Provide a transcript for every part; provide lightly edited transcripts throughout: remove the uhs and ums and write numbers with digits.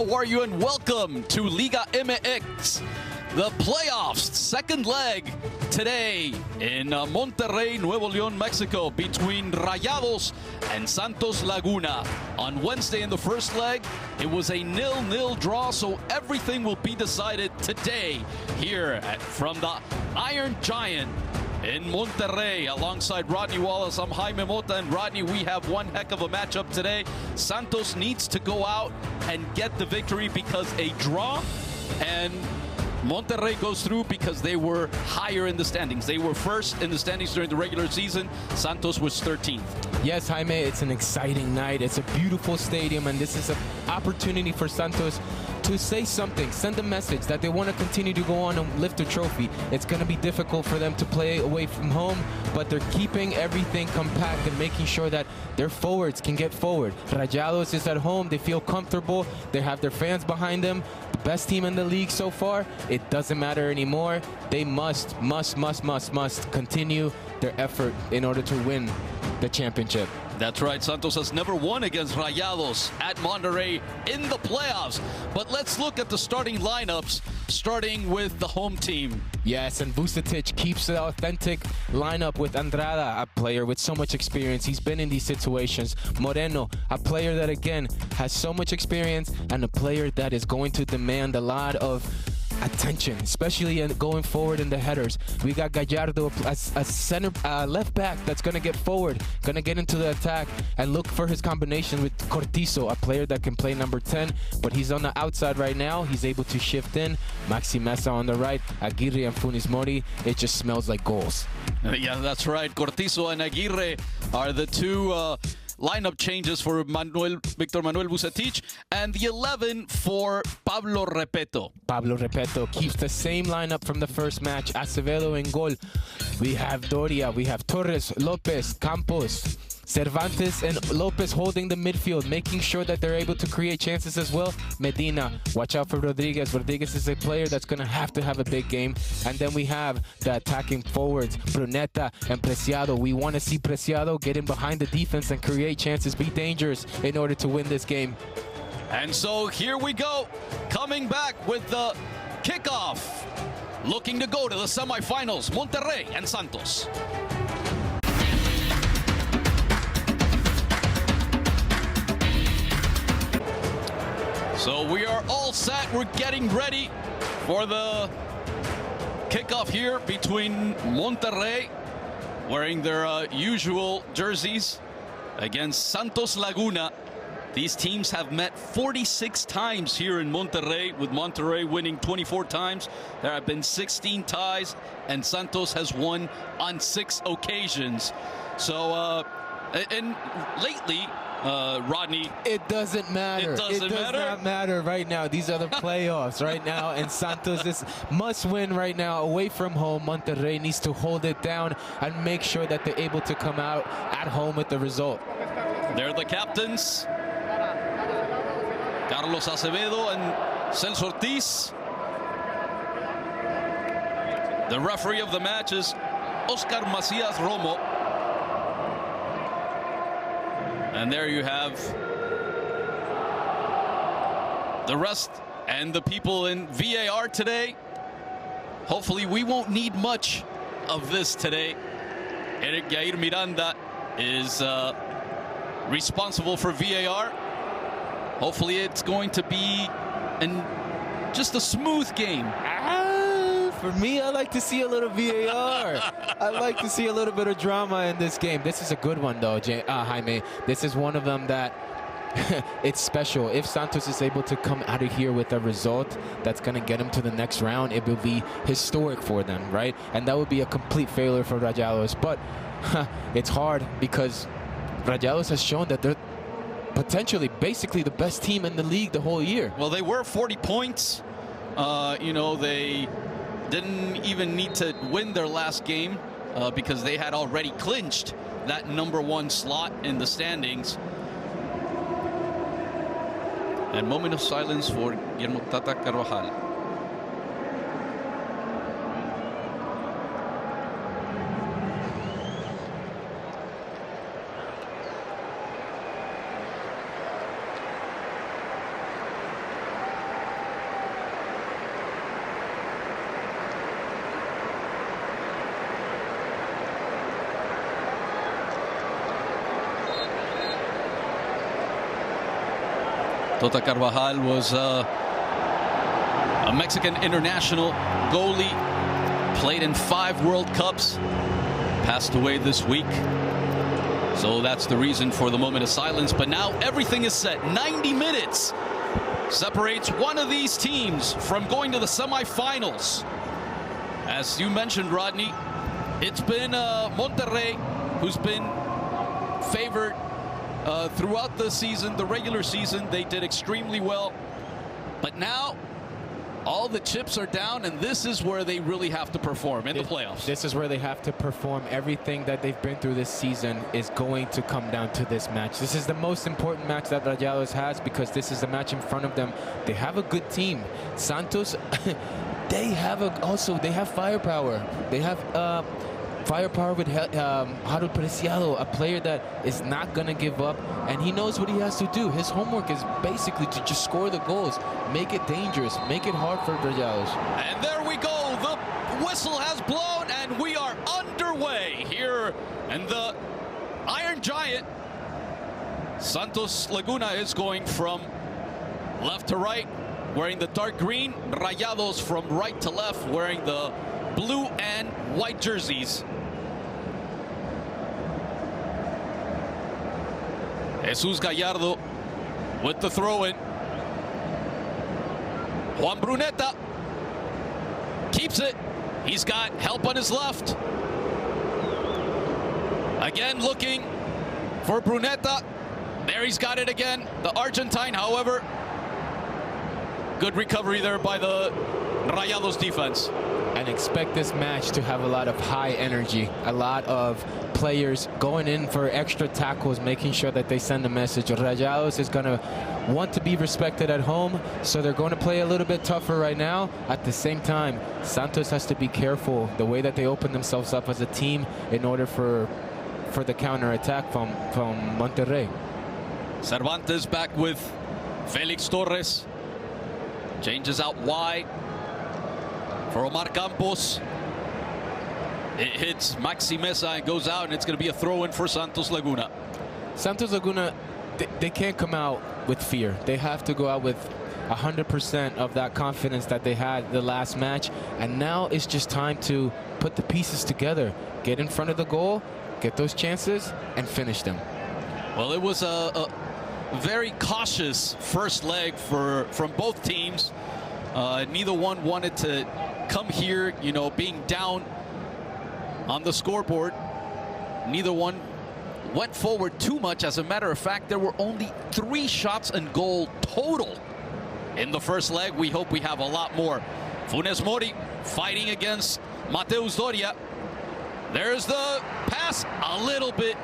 How are you? And welcome to Liga MX, the playoffs, second leg today in Monterrey, Nuevo León, Mexico, between Rayados and Santos Laguna. On Wednesday in the first leg, it was a 0-0 draw, so everything will be decided today here from the Iron Giant in Monterrey. Alongside Rodney Wallace, I'm Jaime Mota, and Rodney, we have one heck of a matchup today. Santos needs to go out and get the victory because a draw, and Monterrey goes through because they were higher in the standings. They were first in the standings during the regular season. Santos was 13th. Yes, Jaime, it's an exciting night. It's a beautiful stadium, and this is an opportunity for Santos to say something, send a message that they want to continue to go on and lift a trophy. It's going to be difficult for them to play away from home, but they're keeping everything compact and making sure that their forwards can get forward. Rayados is at home. They feel comfortable. They have their fans behind them. The best team in the league so far. It doesn't matter anymore. They must continue their effort in order to win the championship. That's right. Santos has never won against Rayados at Monterrey in the playoffs. But let's look at the starting lineups, starting with the home team. Yes, and Vucetic keeps the authentic lineup with Andrada, a player with so much experience. He's been in these situations. Moreno, a player that, again, has so much experience and a player that is going to demand a lot of attention, especially going forward in the headers. We got Gallardo as a center left back that's going to get forward, going to get into the attack and look for his combination with Cortizo, a player that can play number 10, but he's on the outside right now. He's able to shift in. Maxi Mesa on the right, Aguirre and Funes Mori. It just smells like goals. Yeah, that's right. Cortizo and Aguirre are the two lineup changes for Victor Manuel Vucetic, and the 11 for Pablo Repeto. Pablo Repeto keeps the same lineup from the first match. Acevedo in goal. We have Doria, we have Torres, Lopez, Campos, Cervantes and Lopez holding the midfield, making sure that they're able to create chances as well. Medina, watch out for Rodriguez. Rodriguez is a player that's going to have a big game. And then we have the attacking forwards, Bruneta and Preciado. We want to see Preciado get in behind the defense and create chances, be dangerous in order to win this game. And so here we go, coming back with the kickoff, looking to go to the semifinals, Monterrey and Santos. So we are all set. We're getting ready for the kickoff here between Monterrey, wearing their usual jerseys, against Santos Laguna. These teams have met 46 times here in Monterrey, with Monterrey winning 24 times. There have been 16 ties, and Santos has won on 6 occasions. So, and lately, Rodney, it doesn't matter. It does not matter right now. These are the playoffs right now, and Santos is must win right now away from home. Monterrey needs to hold it down and make sure that they're able to come out at home with the result. They're the captains, Carlos Acevedo and Celso Ortiz. The referee of the match is Oscar Macias Romo. And there you have the rest and the people in VAR today. Hopefully we won't need much of this today. Eric Jair Miranda is responsible for VAR. Hopefully it's going to be just a smooth game. For me, I like to see a little VAR. I like to see a little bit of drama in this game. This is a good one, though, Jaime. This is one of them that it's special. If Santos is able to come out of here with a result that's going to get them to the next round, it will be historic for them, right? And that would be a complete failure for Rayados. But it's hard because Rayados has shown that they're potentially basically the best team in the league the whole year. Well, they were 40 points. You know, they didn't even need to win their last game because they had already clinched that #1 slot in the standings. And moment of silence for Guillermo Tata Carvajal. Tota Carvajal was a Mexican international goalie, played in 5 World Cups, passed away this week. So that's the reason for the moment of silence. But now everything is set. 90 minutes separates one of these teams from going to the semifinals. As you mentioned, Rodney, it's been Monterrey who's been favored throughout the season, the regular season. They did extremely well. But now all the chips are down, and this is where they really have to perform in the playoffs. This is where they have to perform. Everything that they've been through this season is going to come down to this match. This is the most important match that Rayados has because this is the match in front of them. They have a good team. Santos, they have firepower. They have firepower with Harold Preciado, a player that is not going to give up, and he knows what he has to do. His homework is basically to just score the goals, make it dangerous, make it hard for Rayados. And there we go. The whistle has blown, and we are underway here in the Iron Giant. Santos Laguna is going from left to right, wearing the dark green. Rayados from right to left, wearing the blue and white jerseys. Jesus Gallardo with the throw-in. Juan Bruneta keeps it. He's got help on his left. Again looking for Bruneta. There he's got it again. The Argentine, however. Good recovery there by the Rayados defense. And expect this match to have a lot of high energy, a lot of players going in for extra tackles, making sure that they send a message. Rayados is going to want to be respected at home, so they're going to play a little bit tougher right now. At the same time, Santos has to be careful the way that they open themselves up as a team in order for the counter-attack from Monterrey. Cervantes back with Felix Torres. Changes out wide for Omar Campos. It hits Maxi Mesa and goes out, and it's going to be a throw-in for Santos Laguna. Santos Laguna, they can't come out with fear. They have to go out with 100% of that confidence that they had the last match. And now it's just time to put the pieces together, get in front of the goal, get those chances, and finish them. Well, it was a very cautious first leg from both teams. Neither one wanted to come here, you know, being down on the scoreboard. Neither one went forward too much. As a matter of fact, there were only 3 shots and goal total in the first leg. We hope we have a lot more. Funes Mori fighting against Mateus Doria. There's the pass, a little bit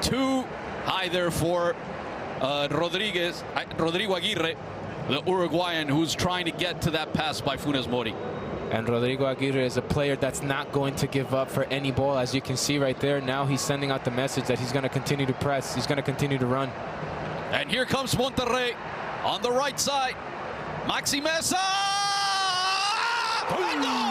too high there for Rodrigo Aguirre, the Uruguayan, who's trying to get to that pass by Funes Mori. And Rodrigo Aguirre is a player that's not going to give up for any ball. As you can see right there, now he's sending out the message that he's going to continue to press. He's going to continue to run. And here comes Monterrey on the right side. Maxi Mesa! And goal!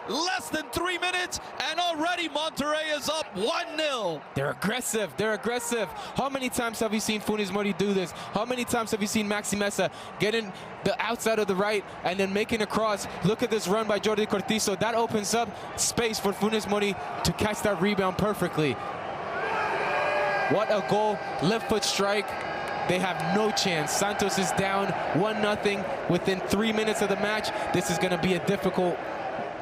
Less than 3 minutes, and already Monterrey is up 1-0. They're aggressive. They're aggressive. How many times have you seen Funes Mori do this? How many times have you seen Maxi Mesa get in the outside of the right and then making a cross? Look at this run by Jordi Cortizo. That opens up space for Funes Mori to catch that rebound perfectly. What a goal. Left foot strike. They have no chance. Santos is down 1-0 within 3 minutes of the match. This is going to be a difficult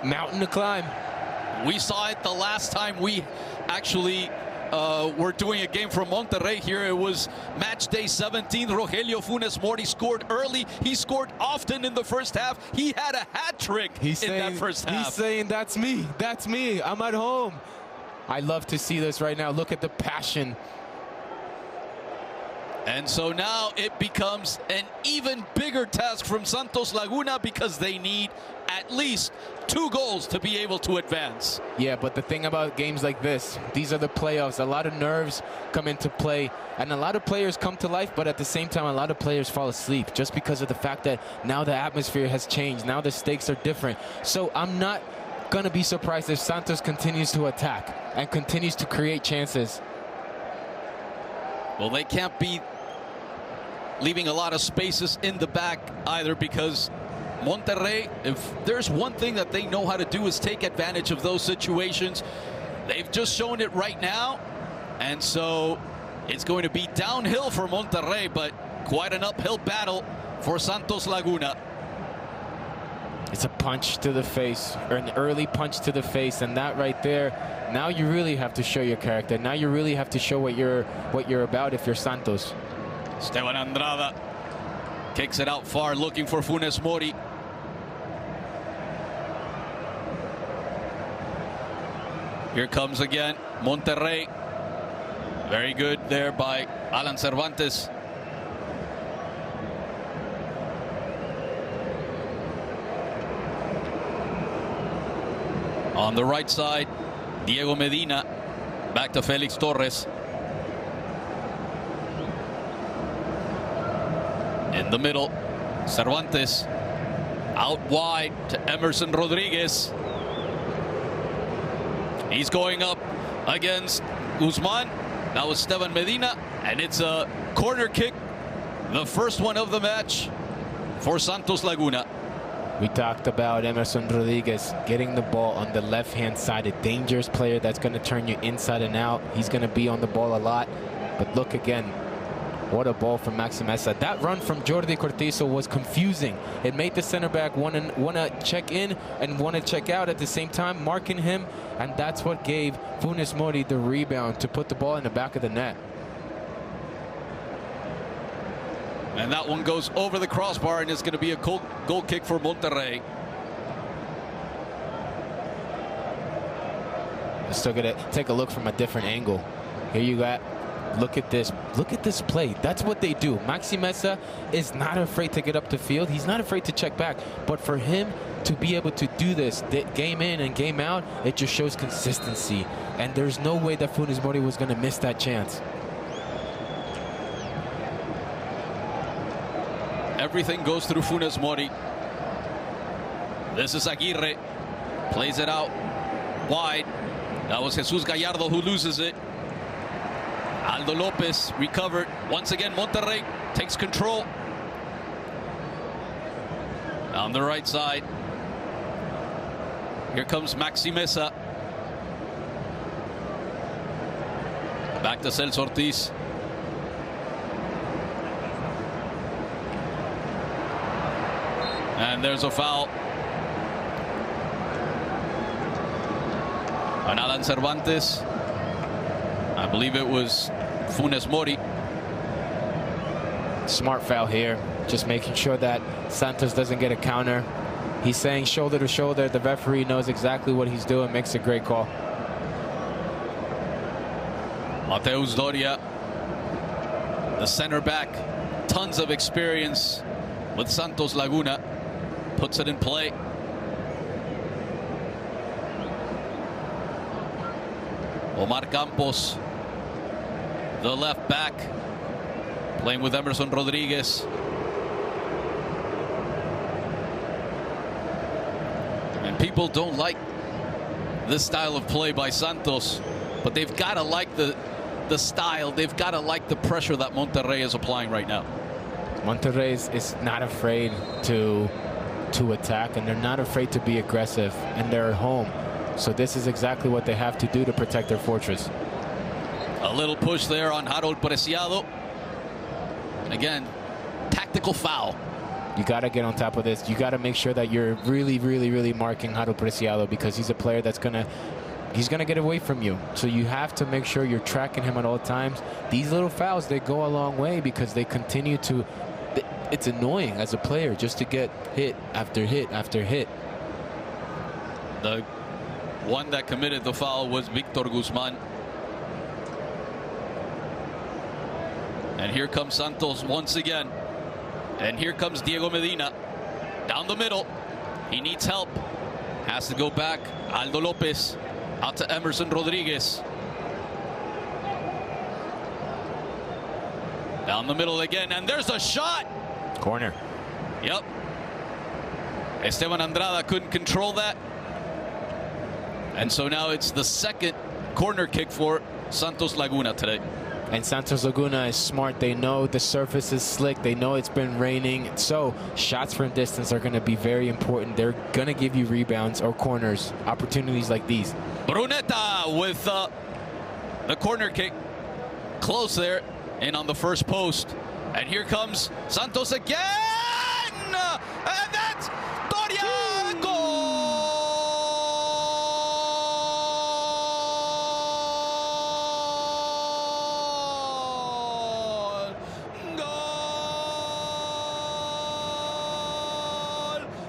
mountain to climb. We saw it the last time we actually were doing a game from Monterrey here. It was match day 17. Rogelio Funes Mori scored early. He scored often in the first half. He had a hat trick in that first half. He's saying, that's me. That's me. I'm at home. I love to see this right now. Look at the passion. And so now it becomes an even bigger task from Santos Laguna because they need at least 2 goals to be able to advance. Yeah, but the thing about games like this, these are the playoffs. A lot of nerves come into play, and a lot of players come to life, but at the same time, a lot of players fall asleep just because of the fact that now the atmosphere has changed. Now the stakes are different. So I'm not going to be surprised if Santos continues to attack and continues to create chances. Well, they can't be leaving a lot of spaces in the back either, because Monterrey, if there's one thing that they know how to do, is take advantage of those situations. They've just shown it right now, and so it's going to be downhill for Monterrey, but quite an uphill battle for Santos Laguna. It's a punch to the face, or an early punch to the face, and that right there, now you really have to show your character. Now you really have to show what you're about if you're Santos. Esteban Andrada kicks it out far, looking for Funes Mori. Here comes again Monterrey. Very good there by Alan Cervantes. On the right side, Diego Medina. Back to Felix Torres. In the middle, Cervantes. Out wide to Emerson Rodriguez. He's going up against Guzman. That was Esteban Medina, and it's a corner kick, the first one of the match for Santos Laguna. We talked about Emerson Rodriguez getting the ball on the left-hand side, a dangerous player that's going to turn you inside and out. He's going to be on the ball a lot, but look again. What a ball from Maxi Meza. That run from Jordi Cortizo was confusing. It made the center back want to check in and want to check out at the same time, marking him, and that's what gave Funes Mori the rebound to put the ball in the back of the net. And that one goes over the crossbar, and it's going to be a goal kick for Monterrey. Let's still going to take a look from a different angle. Here you got. Look at this. Look at this play. That's what they do. Maxi Meza is not afraid to get up the field. He's not afraid to check back. But for him to be able to do this game in and game out, it just shows consistency. And there's no way that Funes Mori was going to miss that chance. Everything goes through Funes Mori. This is Aguirre. Plays it out wide. That was Jesus Gallardo who loses it. Aldo Lopez recovered. Once again, Monterrey takes control. On the right side. Here comes Maxi Meza. Back to Celso Ortiz. And there's a foul on Alan Cervantes. I believe it was Funes Mori. Smart foul here. Just making sure that Santos doesn't get a counter. He's saying shoulder to shoulder. The referee knows exactly what he's doing. Makes a great call. Mateus Doria, the center back. Tons of experience with Santos Laguna. Puts it in play. Omar Campos, the left back, playing with Emerson Rodriguez. And people don't like this style of play by Santos, but they've got to like the style. They've got to like the pressure that Monterrey is applying right now. Monterrey is not afraid to attack, and they're not afraid to be aggressive, and they're at home. So this is exactly what they have to do to protect their fortress. A little push there on Harold Preciado. Again, tactical foul. You got to get on top of this. You got to make sure that you're really, really, really marking Harold Preciado, because he's a player that's he's gonna get away from you. So you have to make sure you're tracking him at all times. These little fouls, they go a long way, because they continue to. It's annoying as a player just to get hit after hit after hit. The one that committed the foul was Victor Guzman. And here comes Santos once again. And here comes Diego Medina. Down the middle. He needs help. Has to go back. Aldo Lopez. Out to Emerson Rodriguez. Down the middle again. And there's a shot. Corner. Yep. Esteban Andrada couldn't control that. And so now it's the second corner kick for Santos Laguna today. And Santos Laguna is smart. They know the surface is slick. They know it's been raining. So shots from distance are going to be very important. They're going to give you rebounds or corners, opportunities like these. Bruneta with the corner kick. Close there. In on the first post. And here comes Santos again. And that's Doria. Goal.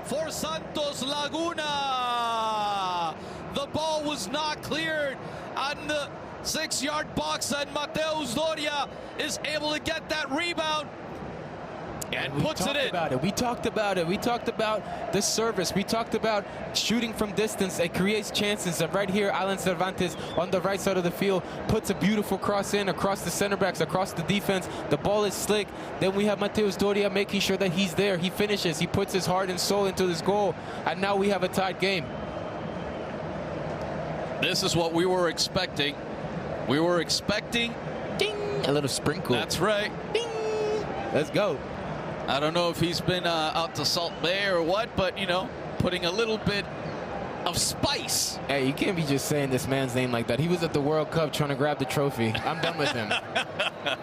For Santos Laguna. The ball was not cleared on the 6-yard box, and Mateus Doria is able to get that rebound and puts it in. We talked about it. We talked about the service. We talked about shooting from distance. It creates chances. And right here, Alan Cervantes on the right side of the field puts a beautiful cross in across the center backs, across the defense. The ball is slick. Then we have Mateus Doria making sure that he's there. He finishes. He puts his heart and soul into this goal. And now we have a tied game. This is what we were expecting. We were expecting... Ding! A little sprinkle. That's right. Ding! Let's go. I don't know if he's been out to Salt Bay or what, but, you know, putting a little bit of spice. Hey, you can't be just saying this man's name like that. He was at the World Cup trying to grab the trophy. I'm done with him.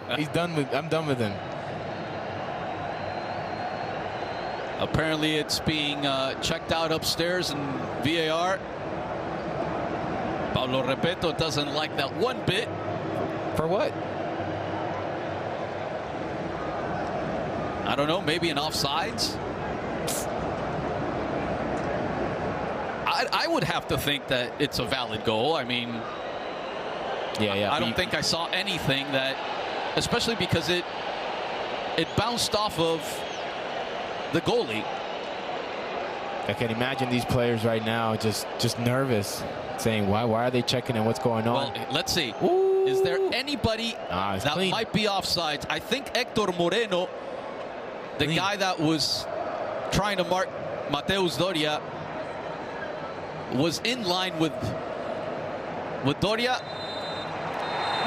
I'm done with him. Apparently it's being checked out upstairs in VAR. Pablo Repeto doesn't like that one bit. For what? I don't know, maybe an offsides? I would have to think that it's a valid goal. I mean, yeah. I don't think I saw anything that, especially because it bounced off of the goalie. I can imagine these players right now just nervous, saying, why are they checking and what's going on? Well, let's see. Ooh. Is there anybody that clean. might be offsides? I think Hector Moreno, the guy that was trying to mark Mateus Doria, was in line with Doria.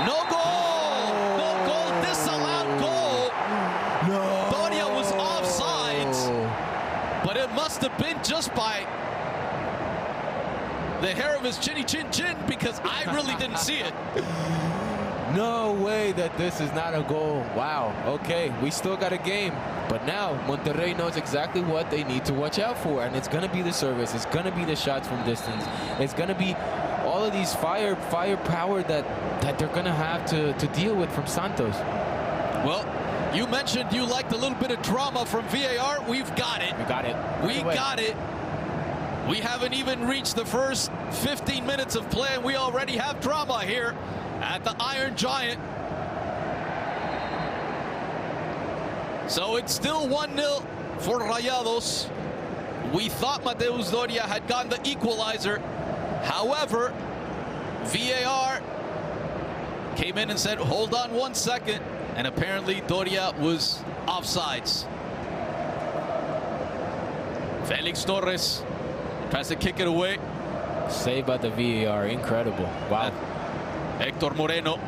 No goal! No goal! Disallowed goal! No! Doria was offsides, but it must have been just by the hair of his chinny chin chin, because I really didn't see it. No way that this is not a goal. Wow. Okay, we still got a game. But now Monterrey knows exactly what they need to watch out for. And it's going to be the service. It's going to be the shots from distance. It's going to be all of these firepower that they're going to have to deal with from Santos. Well, you mentioned you liked a little bit of drama from VAR. We've got it. We got it. We got it. We haven't even reached the first 15 minutes of play, and we already have drama here at the Iron Giant. So it's still 1-0 for Rayados. We thought Mateus Doria had gotten the equalizer. However, VAR came in and said, hold on 1 second. And apparently Doria was offsides. Felix Torres tries to kick it away. Saved by the VAR. Incredible. Wow. Hector Moreno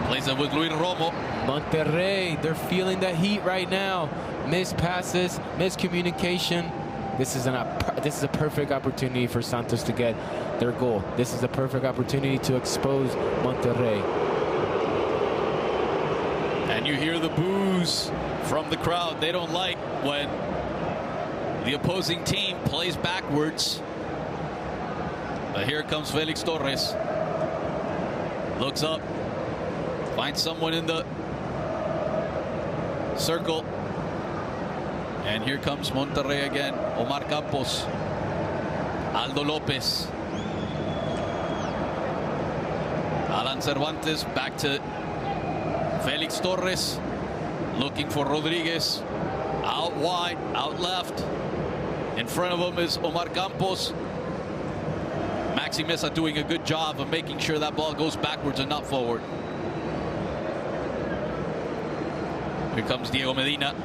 plays it with Luis Romo. Monterrey, they're feeling that heat right now. Missed passes, miscommunication. This is a perfect opportunity for Santos to get their goal. This is a perfect opportunity to expose Monterrey. And you hear the boos from the crowd. They don't like when the opposing team plays backwards. But here comes Felix Torres. Looks up. Finds someone in the circle. And here comes Monterrey again. Omar Campos. Aldo Lopez. Alan Cervantes back to Felix Torres looking for Rodriguez. Out wide, out left. In front of him is Omar Campos. Maxi Mesa doing a good job of making sure that ball goes backwards and not forward. Here comes Diego Medina.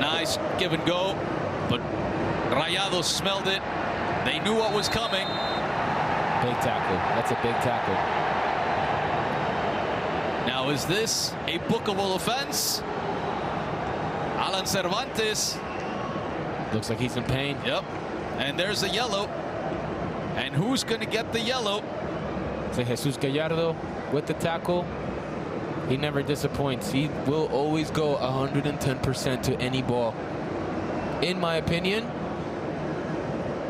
Nice give and go, but Rayados smelled it. They knew what was coming. Big tackle. That's a big tackle. Now, is this a bookable offense? Alan Cervantes. Looks like he's in pain. Yep. And there's the yellow. And who's going to get the yellow? So Jesus Gallardo with the tackle. He never disappoints. He will always go 110% to any ball. In my opinion,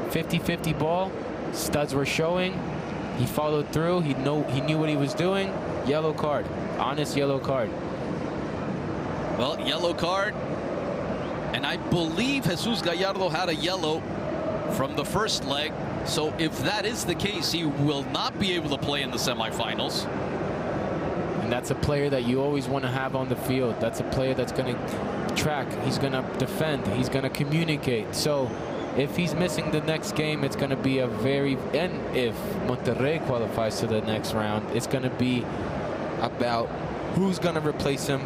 50-50 ball. Studs were showing. He followed through. He knew what he was doing. Yellow card. Honest yellow card. Well, yellow card. And I believe Jesus Gallardo had a yellow from the first leg. So if that is the case, he will not be able to play in the semifinals. And that's a player that you always want to have on the field. That's a player that's going to track. He's going to defend. He's going to communicate. So if he's missing the next game, it's going to be a very... And if Monterrey qualifies to the next round, it's going to be about who's going to replace him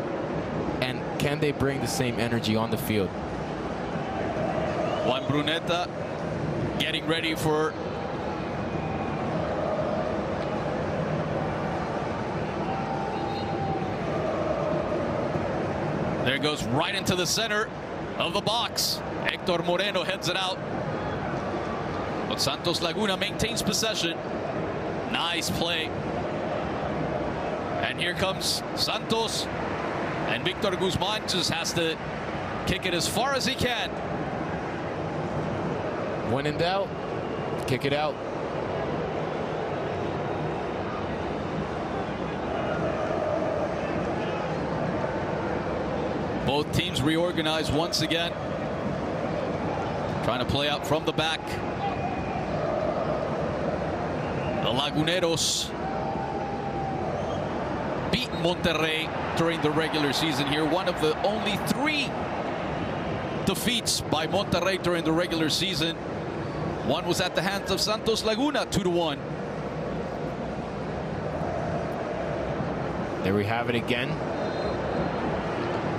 and can they bring the same energy on the field. Juan Bruneta getting ready for there goes right into the center of the box. Hector Moreno heads it out. But Santos Laguna maintains possession. Nice play. And here comes Santos. And Victor Guzman just has to kick it as far as he can. When in doubt, kick it out. Both teams reorganize once again. Trying to play out from the back. The Laguneros beat Monterrey during the regular season here. One of the only 3 defeats by Monterrey during the regular season. One was at the hands of Santos Laguna, 2-1. There we have it again.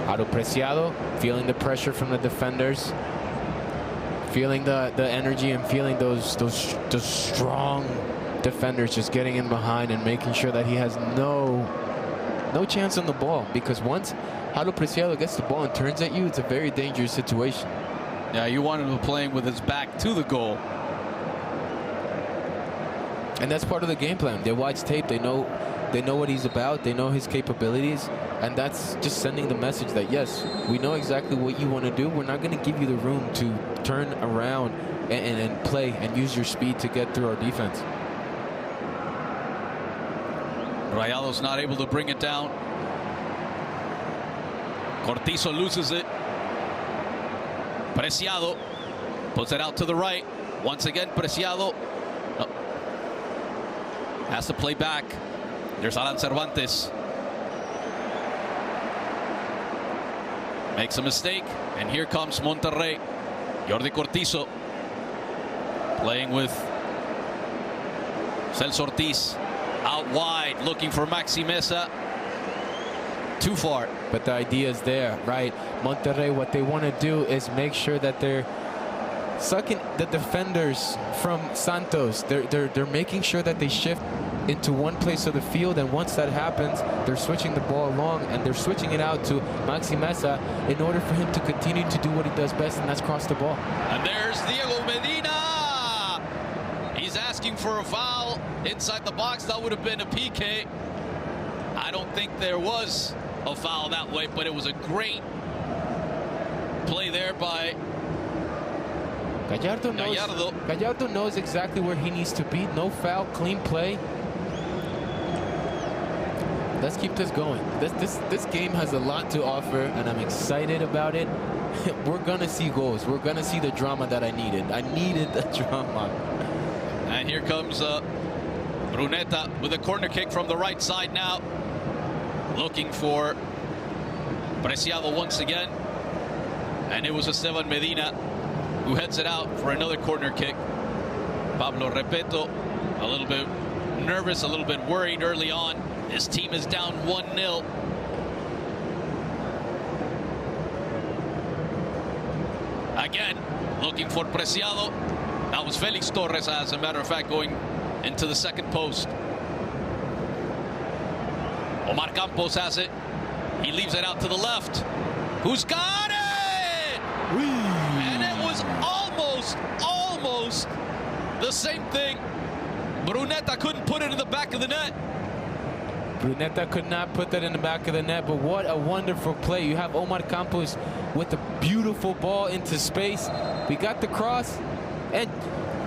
Aro Preciado feeling the pressure from the defenders, feeling the energy and feeling those strong defenders just getting in behind and making sure that he has no chance on the ball, because once Aro Preciado gets the ball and turns at you, it's a very dangerous situation. Yeah, you want him playing with his back to the goal. And that's part of the game plan. They watch tape. They know what he's about. They know his capabilities. And that's just sending the message that, yes, we know exactly what you want to do. We're not going to give you the room to turn around and play and use your speed to get through our defense. Rayados not able to bring it down. Cortizo loses it. Preciado puts it out to the right. Once again, Preciado has to play back. There's Alan Cervantes. Makes a mistake, and here comes Monterrey. Jordi Cortizo playing with Celso Ortiz out wide, looking for Maxi Mesa. Too far. But the idea is there, right? Monterrey, what they want to do is make sure that they're sucking the defenders from Santos. They're making sure that they shift into one place of the field, and once that happens, they're switching the ball along and they're switching it out to Maxi Mesa in order for him to continue to do what he does best, and that's cross the ball. And there's Diego Medina. He's asking for a foul inside the box. That would have been a PK. I don't think there was a foul that way, but it was a great play there by Gallardo knows exactly where he needs to be. No foul, clean play. Let's keep this going. This game has a lot to offer, and I'm excited about it. We're gonna see goals. We're gonna see the drama that I needed. I needed the drama. And here comes Bruneta with a corner kick from the right side now. looking for Preciado once again. And it was Esteban Medina who heads it out for another corner kick. Pablo Repeto a little bit nervous, a little bit worried early on. His team is down 1-0. Again, looking for Preciado. That was Felix Torres, as a matter of fact, going into the second post. Omar Campos has it. He leaves it out to the left. Who's got it? And it was almost the same thing. Brunetta couldn't put it in the back of the net. Brunetta could not put that in the back of the net, but what a wonderful play. You have Omar Campos with the beautiful ball into space. We got the cross, and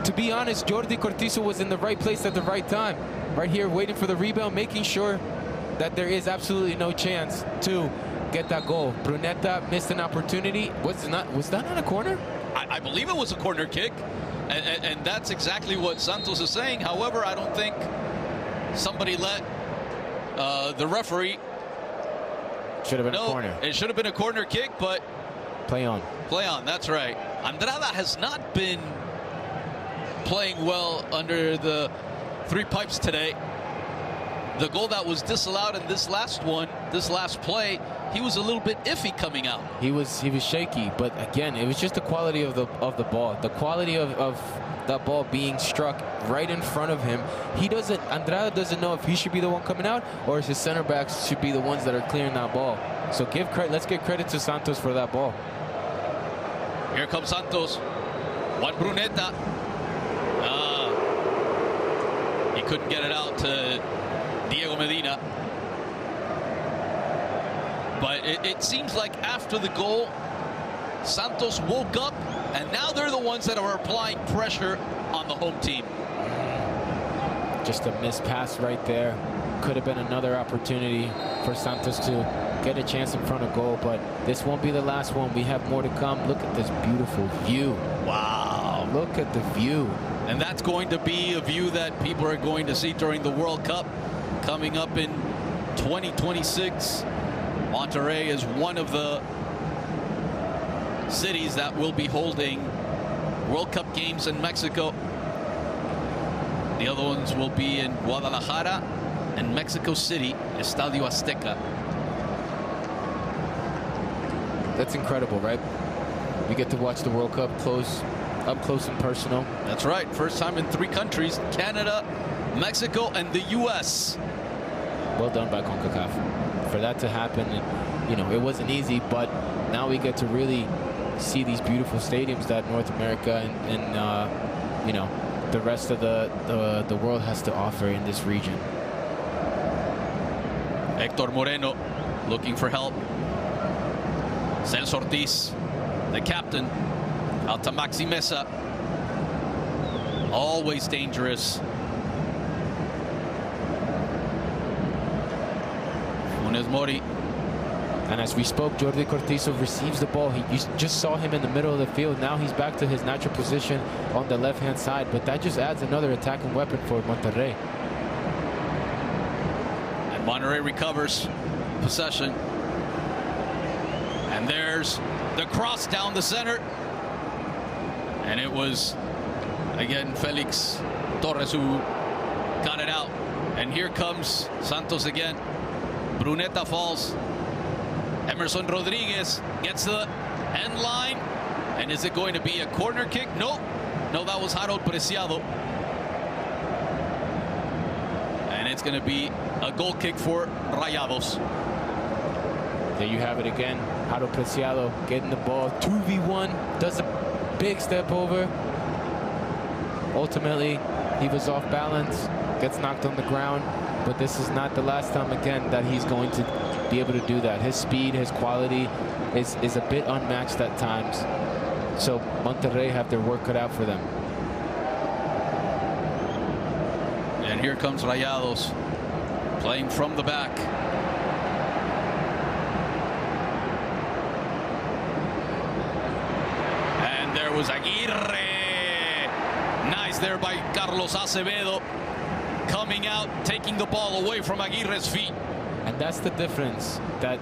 to be honest, Jordi Cortizo was in the right place at the right time. Right here, waiting for the rebound, making sure that there is absolutely no chance to get that goal. Brunetta missed an opportunity. Was that not a corner? I believe it was a corner kick, and that's exactly what Santos is saying. However, I don't think somebody let the referee. Should have been a corner. It should have been a corner kick, but play on. Play on, that's right. Andrada has not been playing well under the three pipes today. The goal that was disallowed in this last play, he was a little bit iffy coming out. He was shaky, but again, it was just the quality of the ball. The quality of that ball being struck right in front of him. Andrada doesn't know if he should be the one coming out or if his center backs should be the ones that are clearing that ball. So let's give credit to Santos for that ball. Here comes Santos. Juan Brunetta. He couldn't get it out to Diego Medina. But it seems like after the goal, Santos woke up, and now they're the ones that are applying pressure on the home team. Just a missed pass right there. Could have been another opportunity for Santos to get a chance in front of goal, but this won't be the last one. We have more to come. Look at this beautiful view. Wow. Look at the view. And that's going to be a view that people are going to see during the World Cup coming up in 2026. Monterrey is one of the cities that will be holding World Cup games in Mexico. The other ones will be in Guadalajara and Mexico City, Estadio Azteca. That's incredible, right? We get to watch the World Cup up close and personal. That's right. First time in 3 countries, Canada, Mexico, and the U.S. Well done by CONCACAF. For that to happen, you know, it wasn't easy, but now we get to really see these beautiful stadiums that North America and you know, the rest of the world has to offer in this region. Hector Moreno looking for help. Celso Ortiz, the captain, out to Maxi Mesa. Always dangerous. Funes Mori. And as we spoke, Jordi Cortizo receives the ball. You just saw him in the middle of the field. Now he's back to his natural position on the left-hand side. But that just adds another attacking weapon for Monterrey. And Monterrey recovers possession. And there's the cross down the center. And it was, again, Felix Torres who got it out. And here comes Santos again. Brunetta falls. Emerson Rodriguez gets to the end line. And is it going to be a corner kick? No. No, that was Harold Preciado. And it's going to be a goal kick for Rayados. There you have it again. Harold Preciado getting the ball. 2v1. Does a big step over. Ultimately, he was off balance. Gets knocked on the ground. But this is not the last time again that he's going to be able to do that. His speed, his quality is a bit unmatched at times. So Monterrey have their work cut out for them. And here comes Rayados playing from the back. And there was Aguirre. Nice there by Carlos Acevedo. Coming out, taking the ball away from Aguirre's feet. And that's the difference that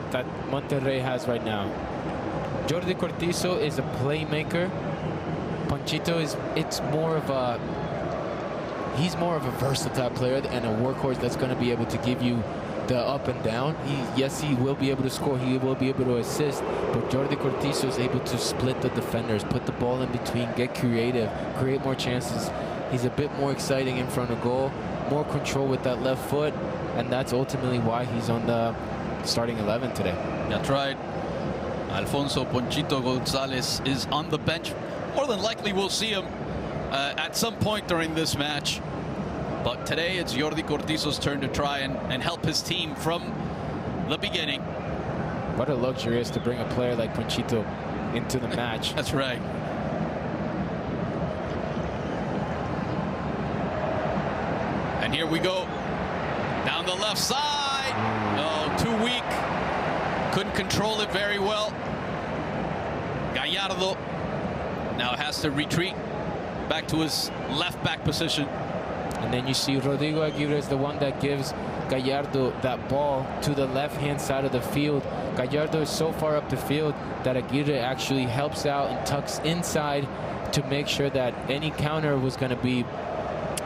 Monterrey has right now. Jordi Cortizo is a playmaker. Ponchito he's more of a versatile player and a workhorse that's going to be able to give you the up and down. Yes, he will be able to score, he will be able to assist, but Jordi Cortizo is able to split the defenders, put the ball in between, get creative, create more chances. He's a bit more exciting in front of goal, more control with that left foot, and that's ultimately why he's on the starting 11 today. That's right. Alfonso Ponchito Gonzalez is on the bench. More than likely we'll see him at some point during this match. But today it's Jordi Cortizo's turn to try and help his team from the beginning. What a luxury it is to bring a player like Ponchito into the match. That's right. And here we go. Down the left side. Oh, too weak. Couldn't control it very well. Gallardo now has to retreat back to his left back position. And then you see Rodrigo Aguirre is the one that gives Gallardo that ball to the left-hand side of the field. Gallardo is so far up the field that Aguirre actually helps out and tucks inside to make sure that any counter was going to be,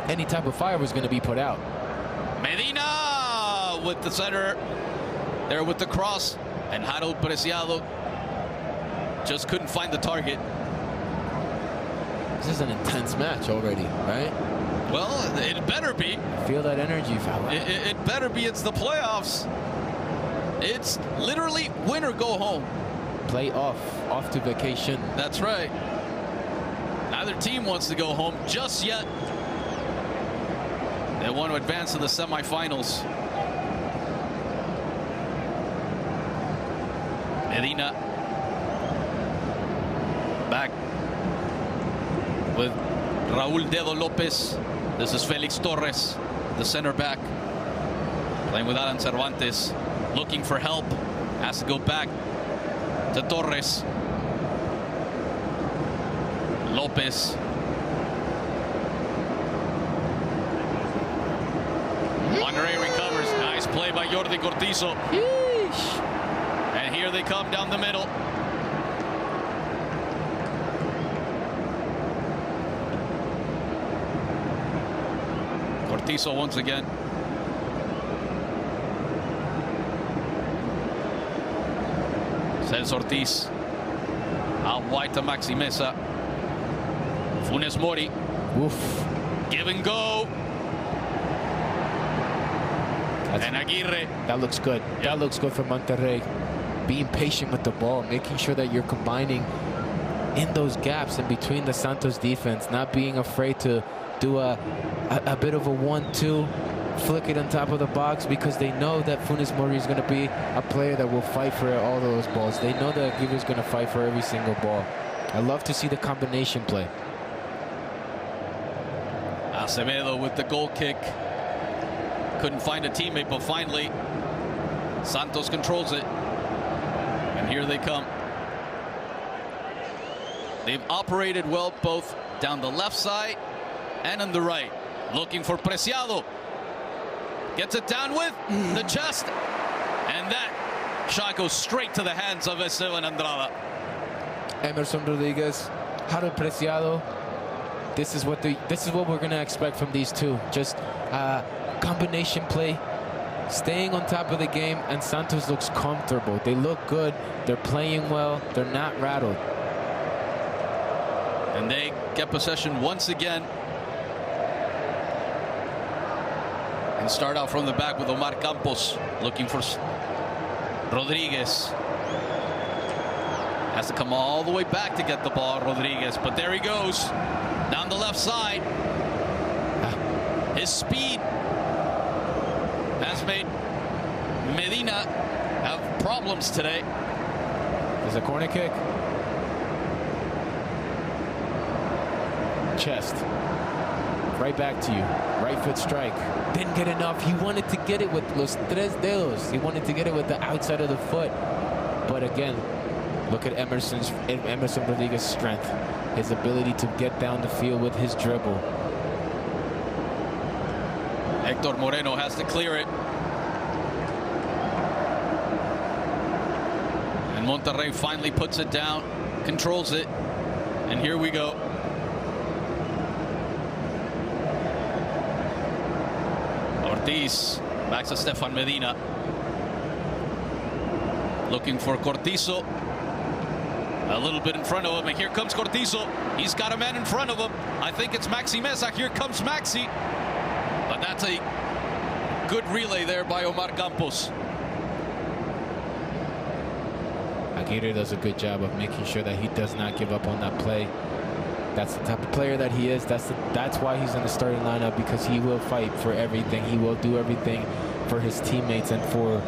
any type of fire was going to be put out. Medina with the center there with the cross, and Harold Preciado just couldn't find the target. This is an intense match already, right? Well, it better be. Feel that energy, fella. It better be. It's the playoffs. It's literally win or go home. Play off to vacation. That's right. Neither team wants to go home just yet. They want to advance to the semifinals. Medina back with Raúl Dedo López. This is Felix Torres, the center back, playing with Alan Cervantes, looking for help. Has to go back to Torres. López. Monterrey recovers. Nice play by Jordi Cortizo. Yeesh. And here they come down the middle. Cortizo once again. Celso Ortiz. Out wide to Maxi Mesa. Funes Mori. Oof. Give and go. And Aguirre. That looks good. Yep. That looks good for Monterrey. Being patient with the ball, making sure that you're combining in those gaps in between the Santos defense, not being afraid to do a bit of a 1-2, flick it on top of the box, because they know that Funes Mori is going to be a player that will fight for all of those balls. They know that Aguirre is going to fight for every single ball. I love to see the combination play. Acevedo with the goal kick. Couldn't find a teammate, but finally Santos controls it. And here they come. They've operated well both down the left side and on the right. Looking for Preciado. Gets it down with the chest. And that shot goes straight to the hands of Esteban Andrada. Emerson Rodriguez, Harold Preciado. This is what we're going to expect from these two. Just combination play, staying on top of the game, and Santos looks comfortable. They look good. They're playing well. They're not rattled. And they get possession once again. And start out from the back with Omar Campos looking for Rodriguez. Has to come all the way back to get the ball, Rodriguez. But there he goes. Down the left side. His speed has made Medina have problems today. There's a corner kick. Chest. Right back to you. Right foot strike. Didn't get enough. He wanted to get it with los tres dedos. He wanted to get it with the outside of the foot. But again, look at Emerson Rodriguez's strength. His ability to get down the field with his dribble. Hector Moreno has to clear it. And Monterrey finally puts it down, controls it, and here we go. Ortiz back to Stefan Medina. Looking for Cortizo. A little bit in front of him, and here comes Cortizo. He's got a man in front of him. I think it's Maxi Meza. Here comes Maxi. But that's a good relay there by Omar Campos. Aguirre does a good job of making sure that he does not give up on that play. That's the type of player that he is. That's why he's in the starting lineup, because he will fight for everything. He will do everything for his teammates and for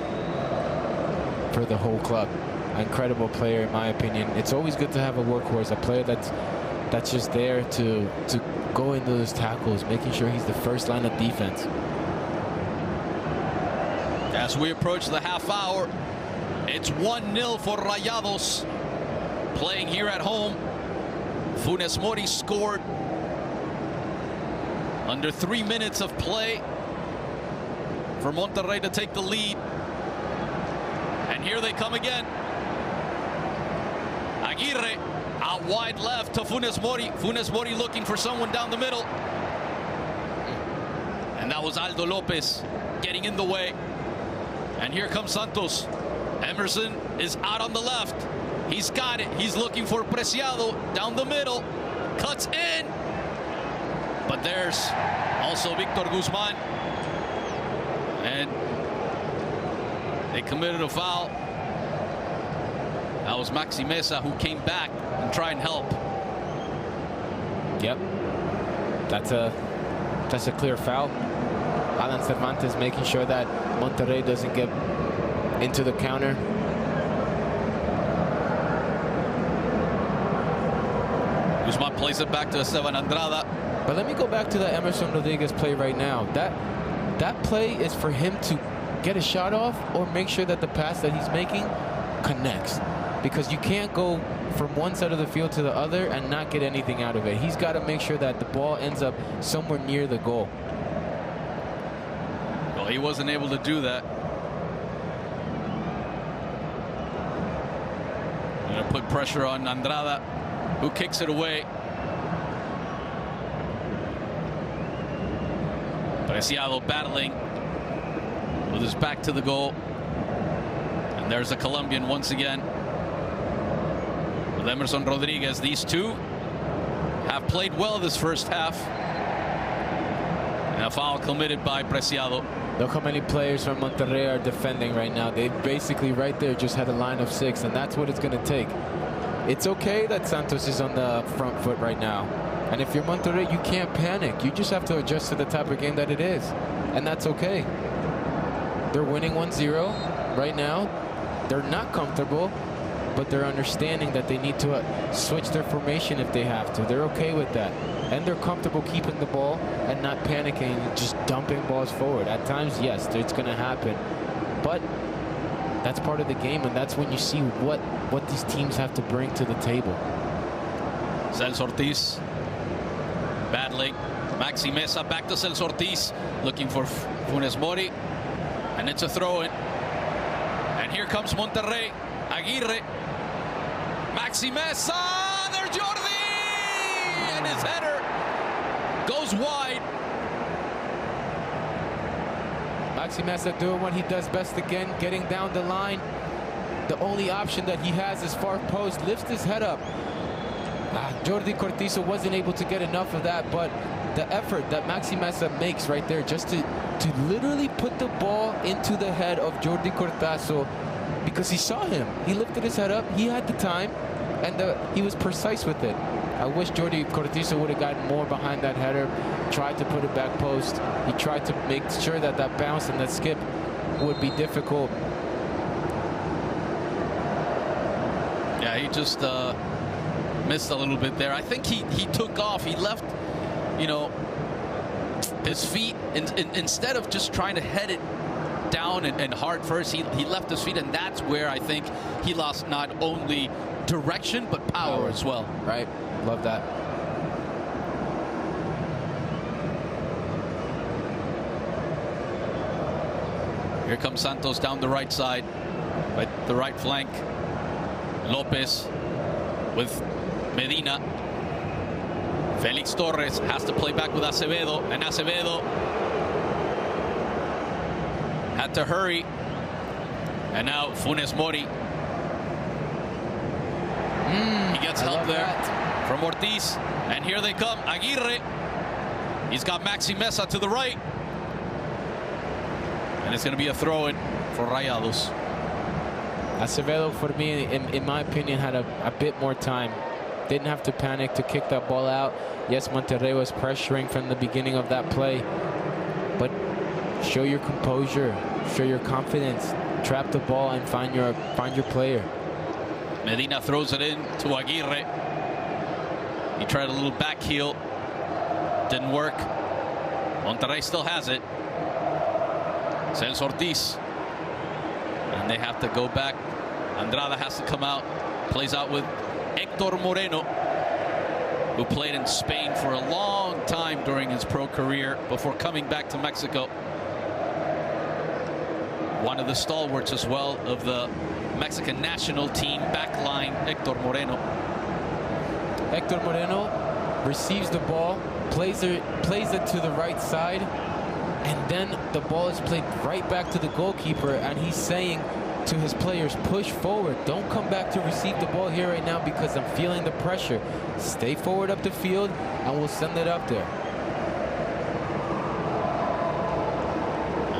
the whole club. Incredible player, in my opinion. It's always good to have a workhorse, a player that's just there to go into those tackles, making sure he's the first line of defense. As we approach the half hour, it's 1-0 for Rayados. Playing here at home. Funes Mori scored under 3 minutes of play for Monterrey to take the lead. And here they come again. Aguirre out wide left to Funes Mori. Funes Mori looking for someone down the middle. And that was Aldo Lopez getting in the way. And here comes Santos. Emerson is out on the left. He's got it. He's looking for Preciado down the middle. Cuts in. But there's also Victor Guzman. And they committed a foul. That was Maxi Meza, who came back and tried and help. Yep. That's a clear foul. Alan Cervantes making sure that Monterrey doesn't get into the counter. Guzman plays it back to Esteban Andrada. But let me go back to that Emerson Rodriguez play right now. That play is for him to get a shot off or make sure that the pass that he's making connects. Because you can't go from one side of the field to the other and not get anything out of it. He's got to make sure that the ball ends up somewhere near the goal. Well, he wasn't able to do that. Going to put pressure on Andrada, who kicks it away. Preciado battling with his back to the goal. And there's a Colombian once again. With Emerson Rodriguez, these two have played well this first half. And a foul committed by Preciado. Look how many players from Monterrey are defending right now. They basically right there just had a line of 6, and that's what it's going to take. It's okay that Santos is on the front foot right now. And if you're Monterrey, you can't panic. You just have to adjust to the type of game that it is. And that's okay. They're winning 1-0 right now. They're not comfortable, but they're understanding that they need to switch their formation if they have to. They're okay with that. And they're comfortable keeping the ball and not panicking and just dumping balls forward. At times, yes, it's going to happen. But that's part of the game, and that's when you see what these teams have to bring to the table. Celso Ortiz battling. Maxi Meza back to Celso Ortiz, looking for Funes Mori. And it's a throw-in. And here comes Monterrey. Aguirre. Maxi Meza. There's Jordi! And his header goes wide. Maxi Meza doing what he does best again, getting down the line. The only option that he has is far post. Lifts his head up. Jordi Cortizo wasn't able to get enough of that, but the effort that Maxi Meza makes right there just to literally put the ball into the head of Jordi Cortizo, because he saw him. He lifted his head up. He had the time, and he was precise with it. I wish Jordi Cortizo would have gotten more behind that header, tried to put it back post. He tried to make sure that that bounce and that skip would be difficult. Yeah, he just missed a little bit there. I think he took off. He left, you know, his feet, instead of just trying to head it down and hard first, he left his feet, and that's where I think he lost not only direction but power as well. Right. Love that. Here comes Santos down the right side, the right flank. Lopez with Medina. Felix Torres has to play back with Acevedo, and Acevedo had to hurry. And now Funes Mori. He gets help there from Ortiz. And here they come. Aguirre. He's got Maxi Mesa to the right. And it's going to be a throw-in for Rayados. Acevedo, for me, in my opinion, had a bit more time. Didn't have to panic to kick that ball out. Yes, Monterrey was pressuring from the beginning of that play. But show your composure. Show your confidence. Trap the ball and find your player. Medina throws it in to Aguirre. He tried a little back heel. Didn't work. Monterrey still has it. Celso Ortiz. And they have to go back. Andrada has to come out. Plays out with Hector Moreno, who played in Spain for a long time during his pro career before coming back to Mexico. One of the stalwarts as well of the Mexican national team backline, Hector Moreno. Hector Moreno receives the ball, plays it to the right side, and then the ball is played right back to the goalkeeper, and he's saying to his players, push forward. Don't come back to receive the ball here right now because I'm feeling the pressure. Stay forward up the field, and we'll send it up there.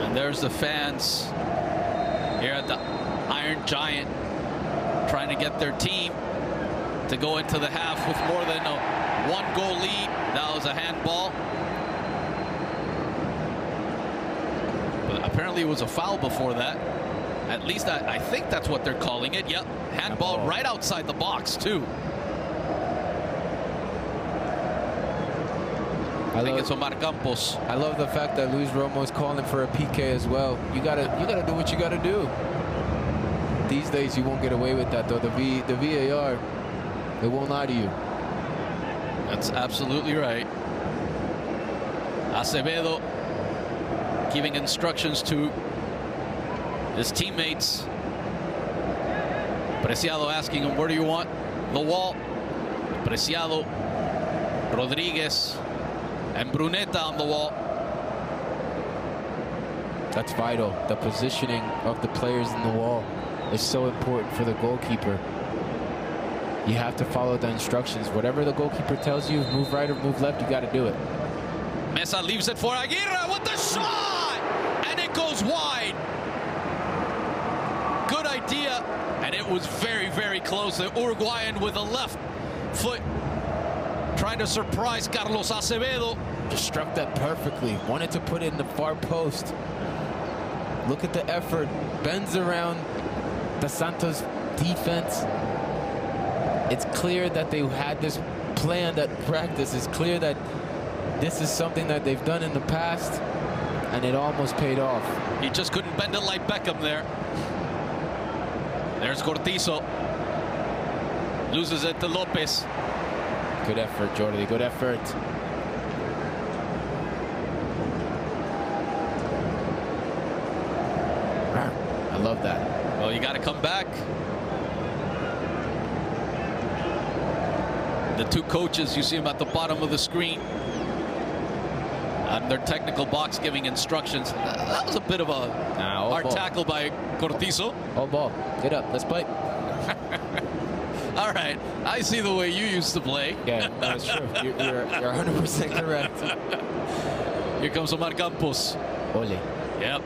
And there's the fans here at the Iron Giant trying to get their team to go into the half with more than a one-goal lead. That was a handball. But apparently it was a foul before that. At least I think that's what they're calling it. Yep, handball right outside the box too. I think it's Omar Campos. I love the fact that Luis Romo is calling for a PK as well. You gotta do what you gotta do. These days you won't get away with that though. The VAR, it won't lie to you. That's absolutely right. Acevedo giving instructions to his teammates. Preciado asking him, where do you want the wall? Preciado, Rodriguez, and Bruneta on the wall. That's vital. The positioning of the players in the wall is so important for the goalkeeper. You have to follow the instructions. Whatever the goalkeeper tells you, move right or move left, you got to do it. Mesa leaves it for Aguirre with the shot! And it goes wide. Good idea. And it was very, very close. The Uruguayan with a left foot trying to surprise Carlos Acevedo. Just struck that perfectly. Wanted to put it in the far post. Look at the effort. Bends around the Santos defense. It's clear that they had this planned at practice. It's clear that this is something that they've done in the past, and it almost paid off. He just couldn't bend it like Beckham there. There's Cortizo. Loses it to Lopez. Good effort, Jordi. Good effort. I love that. Well, you got to come back. The two coaches, you see them at the bottom of the screen on their technical box giving instructions. That was a bit of a hard tackle by Cortizo. All ball. Get up. Let's play. All right. I see the way you used to play. Yeah, that's true. You're 100% correct. Here comes Omar Campos. Ole. Yep.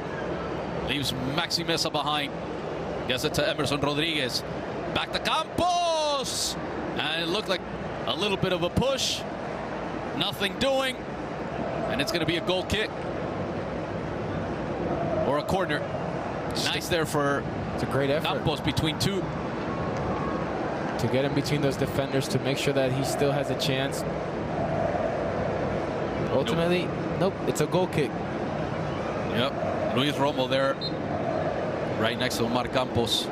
Leaves Maxi Mesa behind. Gets it to Emerson Rodriguez. Back to Campos. And it looked like a little bit of a push. Nothing doing. And it's going to be a goal kick. Or a corner. Nice there for it's a great effort. Campos between two. To get in between those defenders to make sure that he still has a chance. Ultimately, nope, it's a goal kick. Yep. Luis Romo there. Right next to Omar Campos.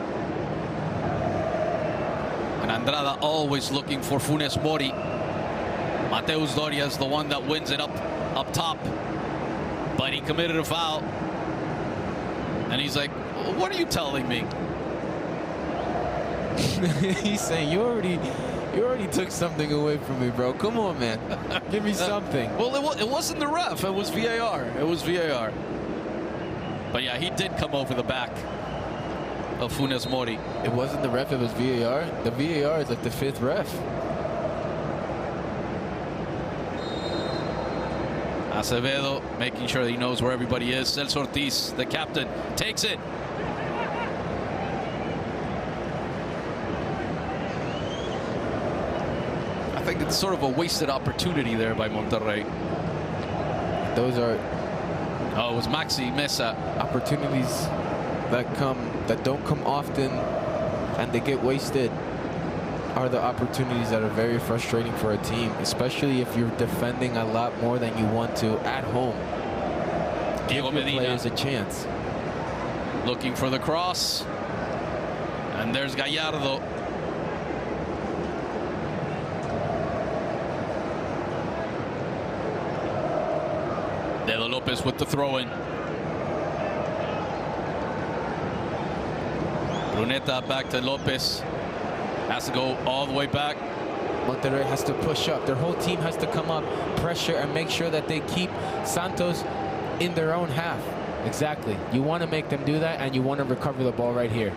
And Andrada always looking for Funes Mori. Mateus Doria is the one that wins it up top. But he committed a foul. And he's like, what are you telling me? He's saying, you already took something away from me, bro. Come on, man. Give me something. Well, it wasn't the ref. It was VAR. It was VAR. But yeah, he did come over the back of Funes Mori. It wasn't the ref. It was VAR. The VAR is like the 5th ref. Acevedo making sure that he knows where everybody is. Celso Ortiz, the captain, takes it. I think it's sort of a wasted opportunity there by Monterrey. Those are it was Maxi Mesa. Opportunities that don't come often and they get wasted are the opportunities that are very frustrating for a team, especially if you're defending a lot more than you want to at home. Diego Medina players a chance. Looking for the cross. And there's Gallardo. Dedo Lopez with the throw-in. Bruneta back to Lopez. Has to go all the way back. Monterrey has to push up. Their whole team has to come up, pressure, and make sure that they keep Santos in their own half. Exactly. You want to make them do that, and you want to recover the ball right here.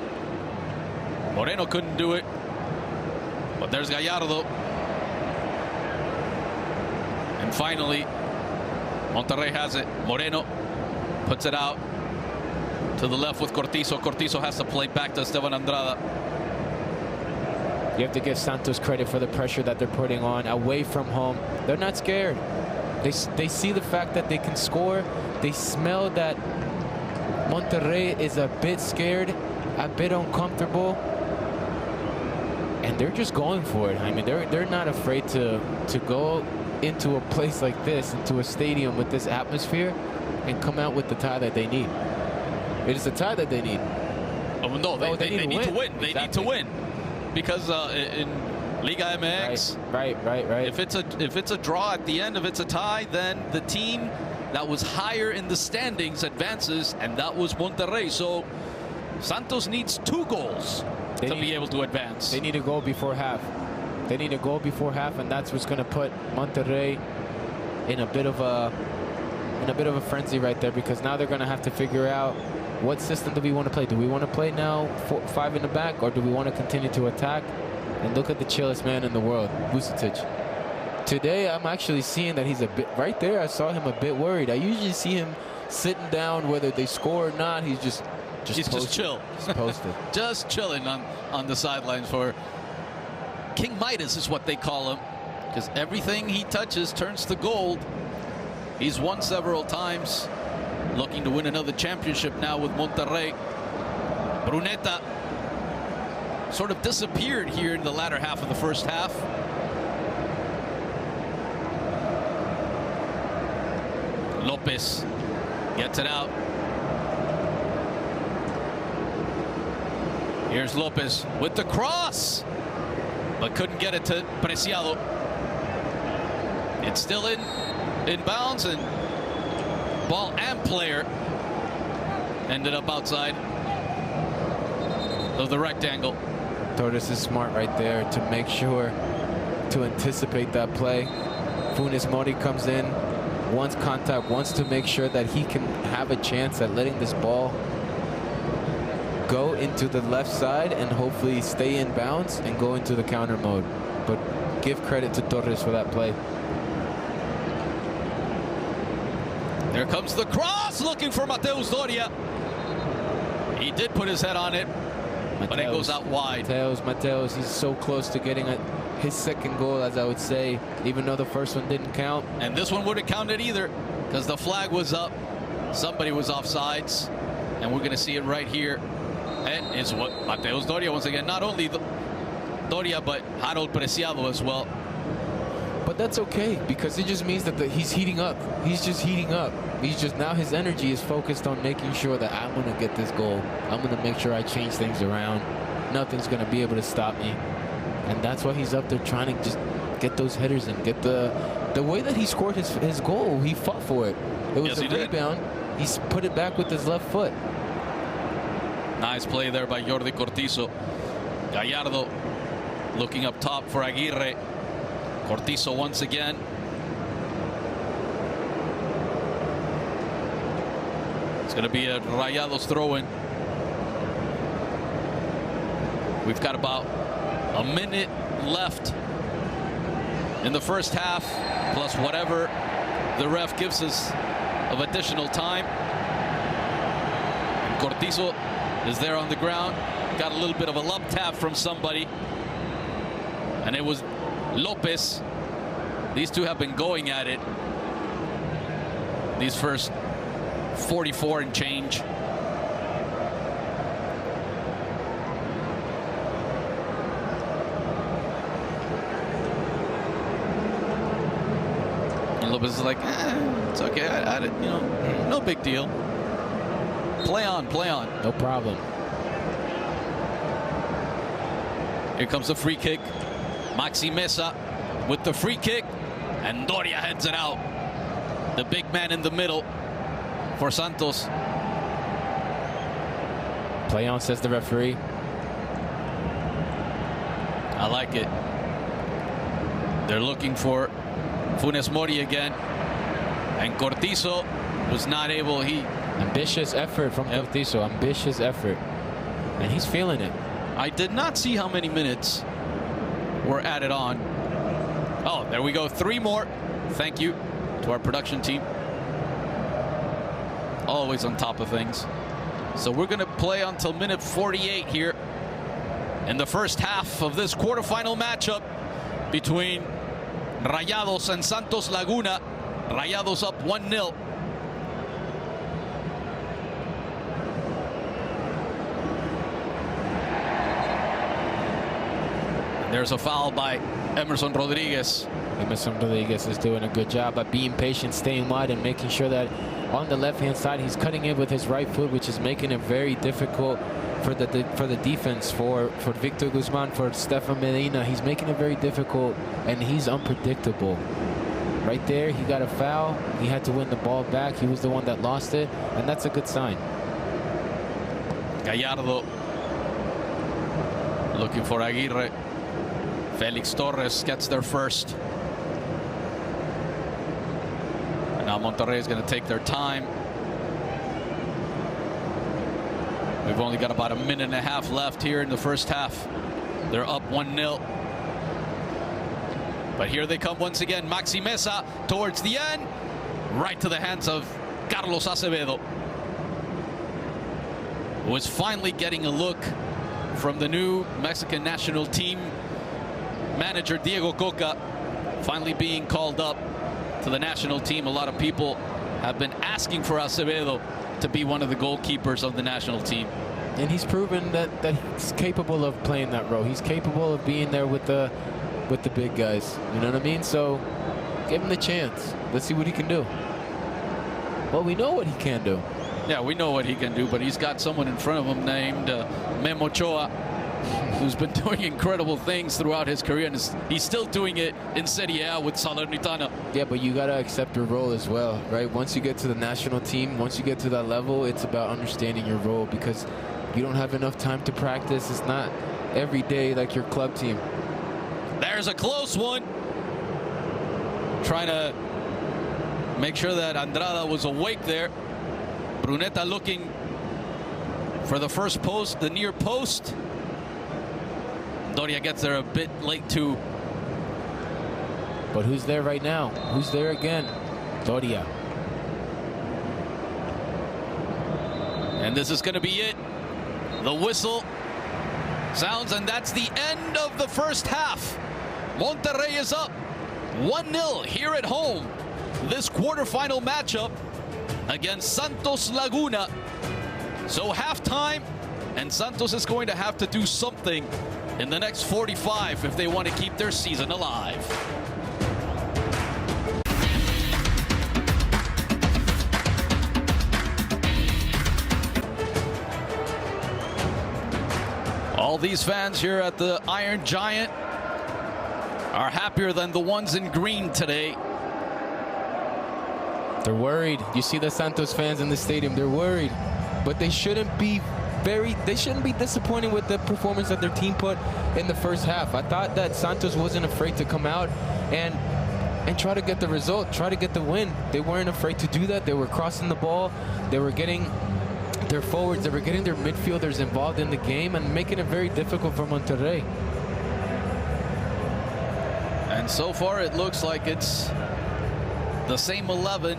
Moreno couldn't do it. But there's Gallardo. And finally, Monterrey has it. Moreno puts it out to the left with Cortizo. Cortizo has to play back to Esteban Andrada. You have to give Santos credit for the pressure that they're putting on away from home. They're not scared. They see the fact that they can score. They smell that Monterrey is a bit scared, a bit uncomfortable, and they're just going for it. I mean, they're not afraid to go into a place like this, into a stadium with this atmosphere, and come out with the tie that they need. It is the tie that they need. Oh no, they need to win. They Exactly. need to win. Because in Liga MX, right. If it's a draw at the end, if it's a tie, then the team that was higher in the standings advances, and that was Monterrey. So Santos needs 2 goals to be able to advance. They need a goal before half. They need a goal before half, and that's what's going to put Monterrey in a bit of a frenzy right there, because now they're going to have to figure out what system do we want to play. Do we want to play now 5 in the back, or do we want to continue to attack? And look at the chillest man in the world, Vucetich. Today, I'm actually seeing that he's a bit right there. I saw him a bit worried. I usually see him sitting down, whether they score or not. He's just chill. Just posted. Just chilling on the sidelines for King Midas is what they call him, because everything he touches turns to gold. He's won several times, looking to win another championship now with Monterrey. Bruneta sort of disappeared here in the latter half of the first half. Lopez gets it out. Here's Lopez with the cross, but couldn't get it to Preciado. It's still in bounds, and ball and player ended up outside of the rectangle. Torres is smart right there to make sure to anticipate that play. Funes Mori comes in, wants contact, wants to make sure that he can have a chance at letting this ball go into the left side and hopefully stay in bounds and go into the counter mode. But give credit to Torres for that play. There comes the cross, looking for Mateus Doria. He did put his head on it, but it goes out wide. Mateus, he's so close to getting his second goal, as I would say, even though the first one didn't count. And this one wouldn't counted either, because the flag was up. Somebody was offsides, and we're going to see it right here. And it's what Mateus Doria, once again, not only Doria, but Harold Preciado as well. But that's okay, because it just means that he's heating up. He's just heating up. Now his energy is focused on making sure that I'm going to get this goal. I'm going to make sure I change things around. Nothing's going to be able to stop me. And that's why he's up there trying to just get those headers and get the way that he scored his goal. He fought for it. It was a rebound. He's put it back with his left foot. Nice play there by Jordi Cortizo. Gallardo looking up top for Aguirre. Cortizo once again. It's going to be a Rayados throw-in. We've got about a minute left in the first half, plus whatever the ref gives us of additional time. And Cortizo is there on the ground. Got a little bit of a love tap from somebody. And it was Lopez. These two have been going at it these first 44 and change. And Lopez is like, it's okay. You know, no big deal. Play on, play on. No problem. Here comes the free kick. Maxi Mesa with the free kick, and Doria heads it out. The big man in the middle for Santos. Play on, says the referee. I like it. They're looking for Funes Mori again, and Cortizo was not able. Ambitious effort from Cortizo. Ambitious effort, and he's feeling it. I did not see how many minutes were added on. Oh, there we go. 3 more. Thank you to our production team. Always on top of things. So we're going to play until minute 48 here in the first half of this quarterfinal matchup between Rayados and Santos Laguna. Rayados up 1-0. There's a foul by Emerson Rodriguez. Emerson Rodriguez is doing a good job at being patient, staying wide, and making sure that on the left-hand side he's cutting in with his right foot, which is making it very difficult for the defense, for Victor Guzman, for Stefan Medina. He's making it very difficult, and he's unpredictable. Right there, he got a foul. He had to win the ball back. He was the one that lost it, and that's a good sign. Gallardo looking for Aguirre. Felix Torres gets there first. And now Monterrey is going to take their time. We've only got about a minute and a half left here in the first half. They're up 1-0. But here they come once again. Maxi Mesa towards the end. Right to the hands of Carlos Acevedo, who is finally getting a look from the new Mexican national team manager Diego Coca, finally being called up to the national team. A lot of people have been asking for Acevedo to be one of the goalkeepers of the national team. And he's proven that he's capable of playing that role. He's capable of being there with the big guys. You know what I mean? So give him the chance. Let's see what he can do. Well, we know what he can do. Yeah, we know what he can do, but he's got someone in front of him named Memo Ochoa, who's been doing incredible things throughout his career, and he's still doing it in Serie A with Salernitana. Yeah, but you got to accept your role as well, right? Once you get to the national team, once you get to that level, it's about understanding your role, because you don't have enough time to practice. It's not every day like your club team. There's a close one. Trying to make sure that Andrada was awake there. Bruneta looking for the first post, the near post. Doria gets there a bit late too. But who's there right now? Who's there again? Doria. And this is going to be it. The whistle sounds, and that's the end of the first half. Monterrey is up 1-0 here at home. This quarterfinal matchup against Santos Laguna. So halftime, and Santos is going to have to do something in the next 45 if they want to keep their season alive. All these fans here at the Iron Giant are happier than the ones in green today. They're worried. You see the Santos fans in the stadium, they're worried. But they shouldn't be they shouldn't be disappointed with the performance that their team put in the first half. I thought that Santos wasn't afraid to come out and try to get the result, try to get the win. They weren't afraid to do that. They were crossing the ball. They were getting their forwards, they were getting their midfielders involved in the game and making it very difficult for Monterrey. And so far it looks like it's the same 11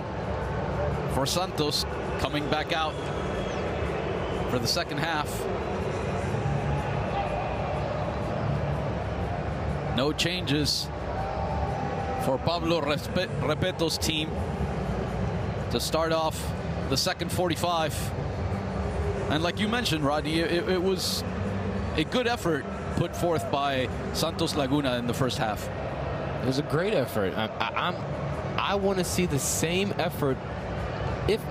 for Santos coming back out for the second half. No changes for Pablo Repeto's team to start off the second 45. And like you mentioned, Rodney, it was a good effort put forth by Santos Laguna in the first half. It was a great effort. I want to see the same effort, if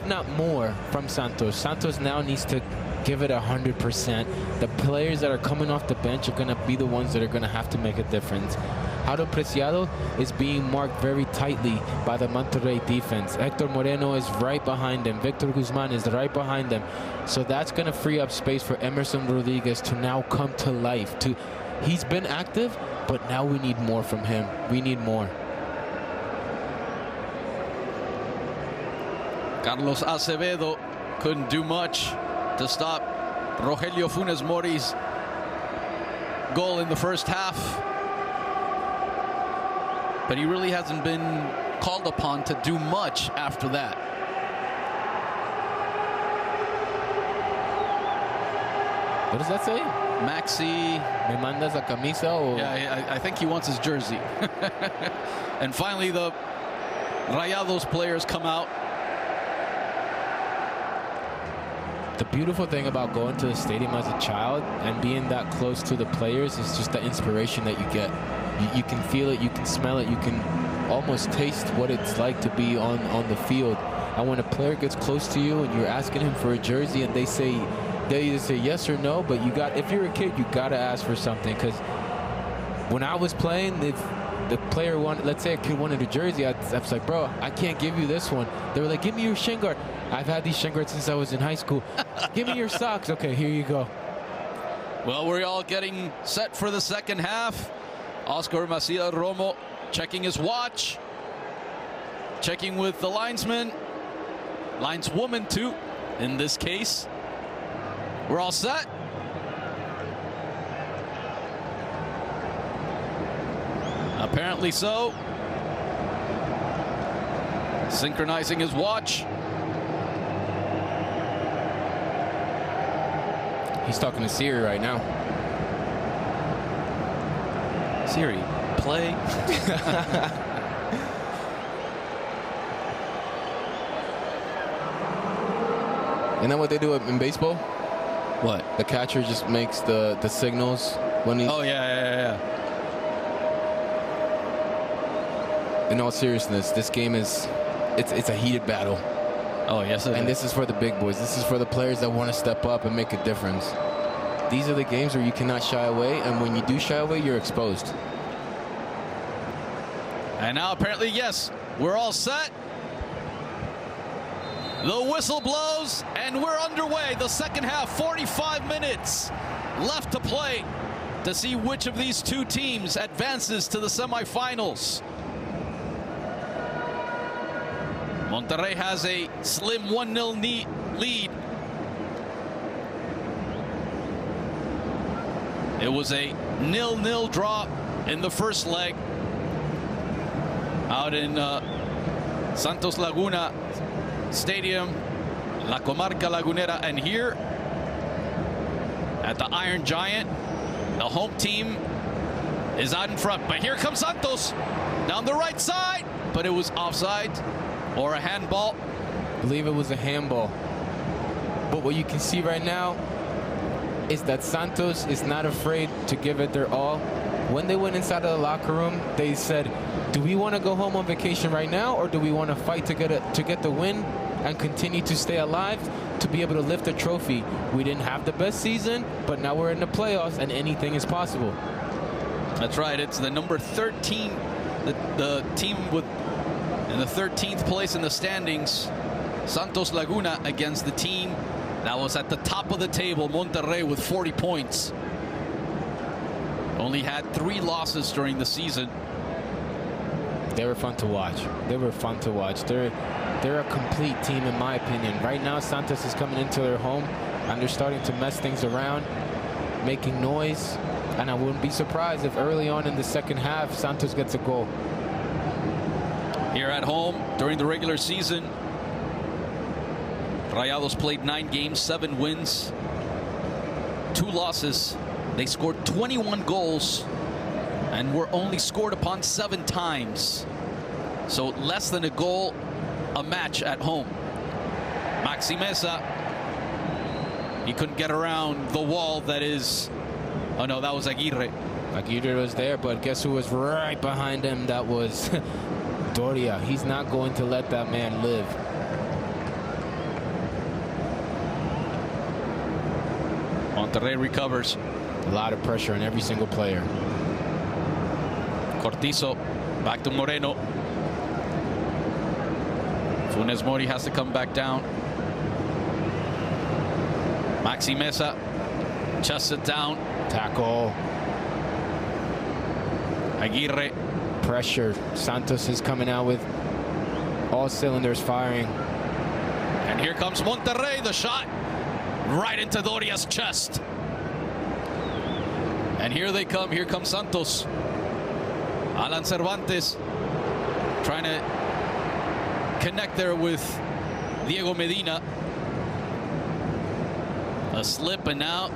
not more, from Santos. Santos now needs to give it 100%. The players that are coming off the bench are going to be the ones that are going to have to make a difference. Jairo Preciado is being marked very tightly by the Monterrey defense. Hector Moreno is right behind him. Victor Guzman is right behind him. So that's going to free up space for Emerson Rodriguez to now come to life. He's been active, but now we need more from him. We need more. Carlos Acevedo couldn't do much to stop Rogelio Funes Mori's goal in the first half. But he really hasn't been called upon to do much after that. What does that say? Maxi. Me mandas la camisa? Or? Yeah, I think he wants his jersey. And finally, the Rayados players come out. The beautiful thing about going to the stadium as a child and being that close to the players is just the inspiration that you get. You can feel it, you can smell it, you can almost taste what it's like to be on the field. And when a player gets close to you and you're asking him for a jersey and they either say yes or no, but if you're a kid, you gotta ask for something. Because when I was playing, if the player wanted, let's say a kid wanted a jersey, I was like, bro, I can't give you this one. They were like, give me your shin guard. I've had these shin guards since I was in high school. Give me your socks. Okay, here you go. Well, we're all getting set for the second half. Oscar Maciel Romo checking his watch, checking with the linesman, lineswoman too, in this case. We're all set. Apparently so. Synchronizing his watch. He's talking to Siri right now. Siri, play. Isn't that what they do in baseball? What? The catcher just makes the signals when he... Oh, yeah. In all seriousness, this game it's a heated battle. Oh, yes, it is. And this is for the big boys. This is for the players that want to step up and make a difference. These are the games where you cannot shy away, and when you do shy away, you're exposed. And now apparently, yes, we're all set. The whistle blows, and we're underway. The second half, 45 minutes left to play to see which of these two teams advances to the semifinals. Monterrey has a slim 1-0 lead. It was a 0-0 draw in the first leg out in Santos Laguna Stadium, La Comarca Lagunera, and here at the Iron Giant, the home team is out in front. But here comes Santos down the right side, but it was offside or a handball. I believe it was a handball. But what you can see right now is that Santos is not afraid to give it their all. When they went inside of the locker room, they said, do we want to go home on vacation right now, or do we want to fight to get the win and continue to stay alive to be able to lift a trophy? We didn't have the best season, but now we're in the playoffs and anything is possible. That's right. It's the number 13, the team in the 13th place in the standings, Santos Laguna, against the team That was at the top of the table. Monterrey with 40 points. Only had 3 losses during the season. They were fun to watch. They were fun to watch. They're a complete team, in my opinion. Right now, Santos is coming into their home, and they're starting to mess things around, making noise. And I wouldn't be surprised if early on in the second half, Santos gets a goal. Here at home, during the regular season, Rayados played 9 games, 7 wins, 2 losses. They scored 21 goals and were only scored upon 7 times. So less than a goal a match at home. Maxi Mesa, he couldn't get around the wall that is... Oh no, that was Aguirre. Aguirre was there, but guess who was right behind him? That was Doria. He's not going to let that man live. Monterrey recovers. A lot of pressure on every single player. Cortizo back to Moreno. Funes Mori has to come back down. Maxi Mesa chests it down. Tackle. Aguirre. Pressure. Santos is coming out with all cylinders firing. And here comes Monterrey. The shot right into Doria's chest. And here they come. Here comes Santos. Alan Cervantes trying to connect there with Diego Medina. A slip, and now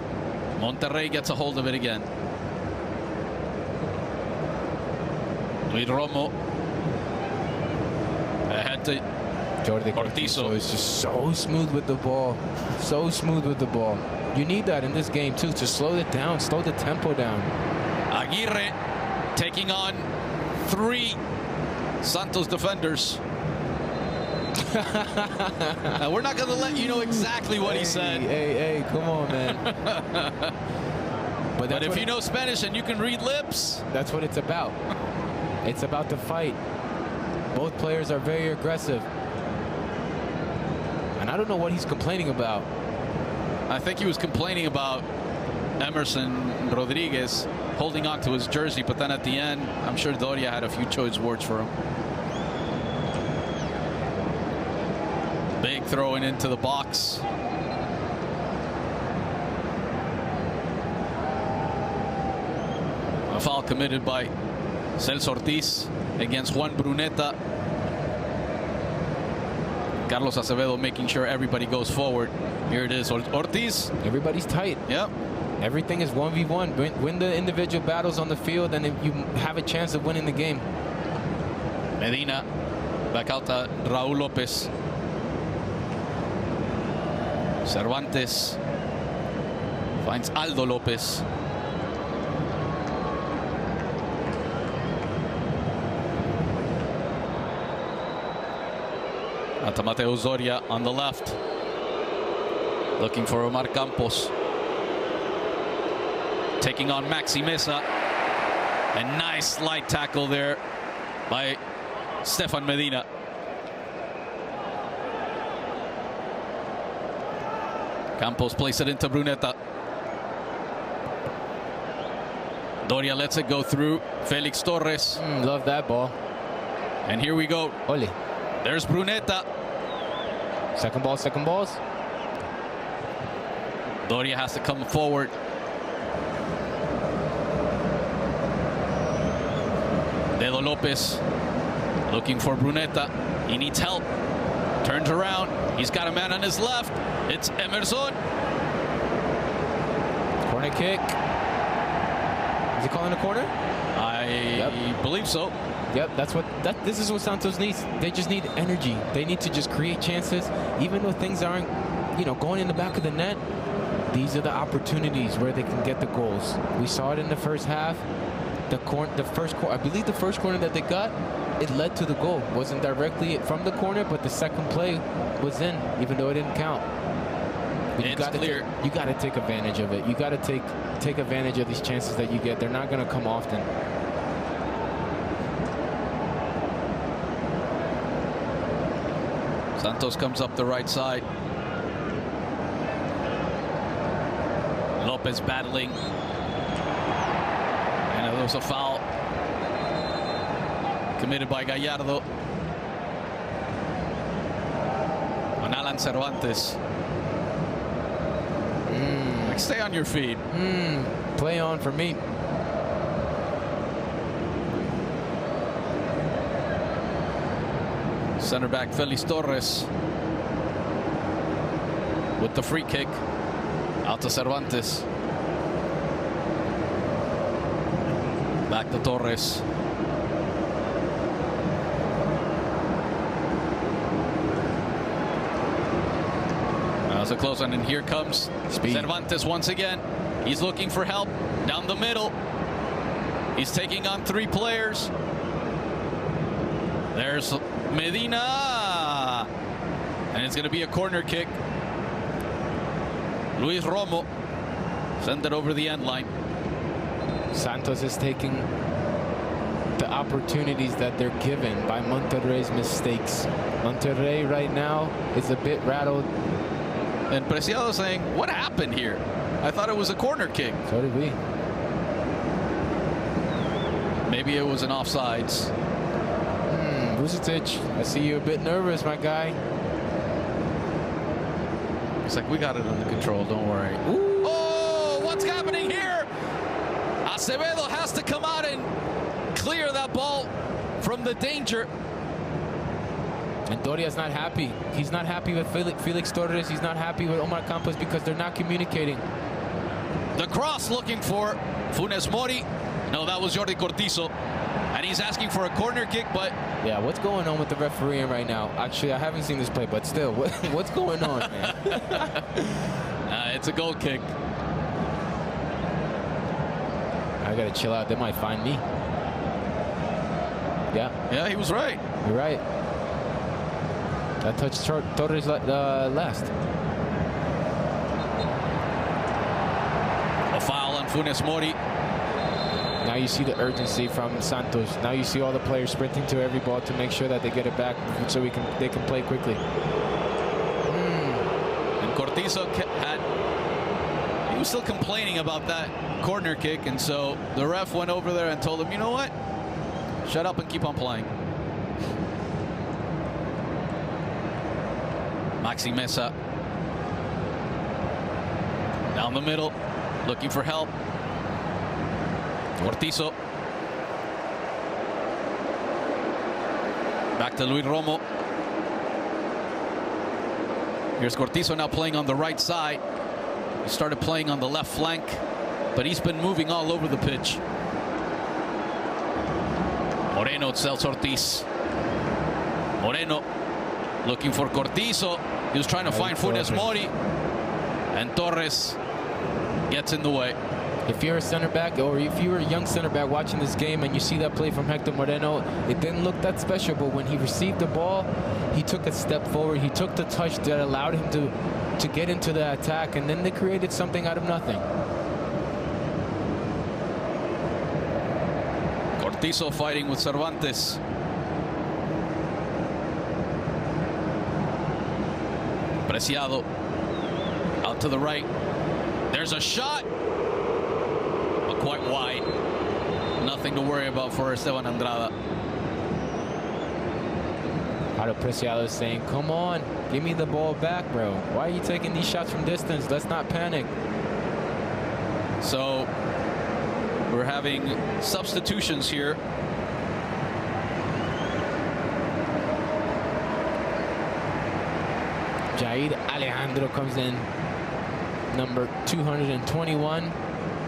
Monterrey gets a hold of it again. Luis Romo ahead to Jordi Cortizo. Is just so smooth with the ball. So smooth with the ball. You need that in this game too, to slow it down, slow the tempo down. Aguirre taking on 3 Santos defenders. We're not going to let you know exactly what he said. Hey, come on, man. But if you know Spanish and you can read lips, that's what it's about. It's about the fight. Both players are very aggressive. And I don't know what he's complaining about. I think he was complaining about Emerson Rodriguez holding on to his jersey, but then at the end, I'm sure Doria had a few choice words for him. Big throwing into the box. A foul committed by Celso Ortiz against Juan Bruneta. Carlos Acevedo making sure everybody goes forward. Here it is, Ortiz. Everybody's tight. Yep. Everything is 1v1. Win the individual battles on the field, and you have a chance of winning the game. Medina back out to Raul Lopez. Cervantes finds Aldo Lopez. Mateo Zoria on the left, looking for Omar Campos. Taking on Maxi Mesa. A nice light tackle there by Stefan Medina. Campos plays it into Bruneta. Doria lets it go through. Felix Torres. Love that ball. And here we go. Ole. There's Bruneta. Second ball, second balls. Doria has to come forward. Dedo Lopez looking for Bruneta. He needs help. Turns around. He's got a man on his left. It's Emerson. Corner kick. Is he calling a corner? I believe so. Yep, this is what Santos needs. They just need energy. They need to just create chances, even though things aren't, going in the back of the net. These are the opportunities where they can get the goals. We saw it in the first half. I believe the first corner that they got, it led to the goal. Wasn't directly from the corner, but the second play was in, even though it didn't count. You got to take advantage of it. You got to take advantage of these chances that you get. They're not going to come often. Santos comes up the right side. Lopez battling. And there was a foul committed by Gallardo on Alan Cervantes. Like, stay on your feet. Play on for me. Center back Felix Torres with the free kick out to Cervantes. Back to Torres. That was a close one, and here comes Cervantes once again. He's looking for help down the middle. He's taking on 3 players. There's Medina, and it's going to be a corner kick. Luis Romo sent it over the end line. Santos is taking the opportunities that they're given by Monterrey's mistakes. Monterrey right now is a bit rattled. And Preciado saying, what happened here? I thought it was a corner kick. So did we. Maybe it was an offsides. Vucetic, I see you a bit nervous, my guy. It's like, we got it under control, don't worry. Ooh. Oh, what's happening here? Acevedo has to come out and clear that ball from the danger. And Doria's not happy. He's not happy with Felix Torres. He's not happy with Omar Campos because they're not communicating. The cross looking for Funes Mori. No, that was Jordi Cortizo. And he's asking for a corner kick, but... Yeah, what's going on with the refereeing right now? Actually, I haven't seen this play, but still, what's going on, man? It's a goal kick. I gotta chill out. They might find me. Yeah, he was right. You're right. That touched Torres last. A foul on Funes Mori. Now you see the urgency from Santos. Now you see all the players sprinting to every ball to make sure that they get it back so they can play quickly. And Cortizo he was still complaining about that corner kick, and so the ref went over there and told him, you know what? Shut up and keep on playing. Maxi Mesa down the middle, looking for help. Cortizo. Back to Luis Romo. Here's Cortizo now playing on the right side. He started playing on the left flank, but he's been moving all over the pitch. Moreno, Celso Ortiz. Moreno looking for Cortizo. He was trying to find Funes Mori, and Torres gets in the way. If you're a center back, or if you were a young center back watching this game and you see that play from Hector Moreno, it didn't look that special, but when he received the ball, he took a step forward. He took the touch that allowed him to get into the attack, and then they created something out of nothing. Cortizo fighting with Cervantes. Preciado out to the right. There's a shot, but quite wide. Nothing to worry about for Esteban Andrada. Preciado is saying, come on, give me the ball back, bro. Why are you taking these shots from distance? Let's not panic. So we're having substitutions here. Jair Alejandro comes in, number 221.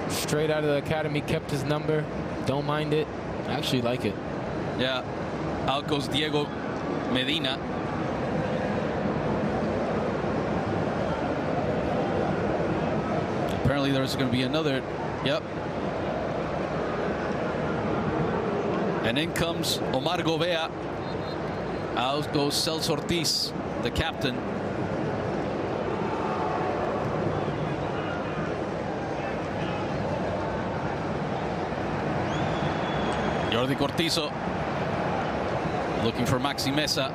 Straight out of the academy, kept his number. Don't mind it. I actually like it. Yeah. Out goes Diego Medina. Apparently there's going to be another. Yep. And in comes Omar Gobea. Out goes Celso Ortiz, the captain. Jordi Cortizo looking for Maxi Mesa.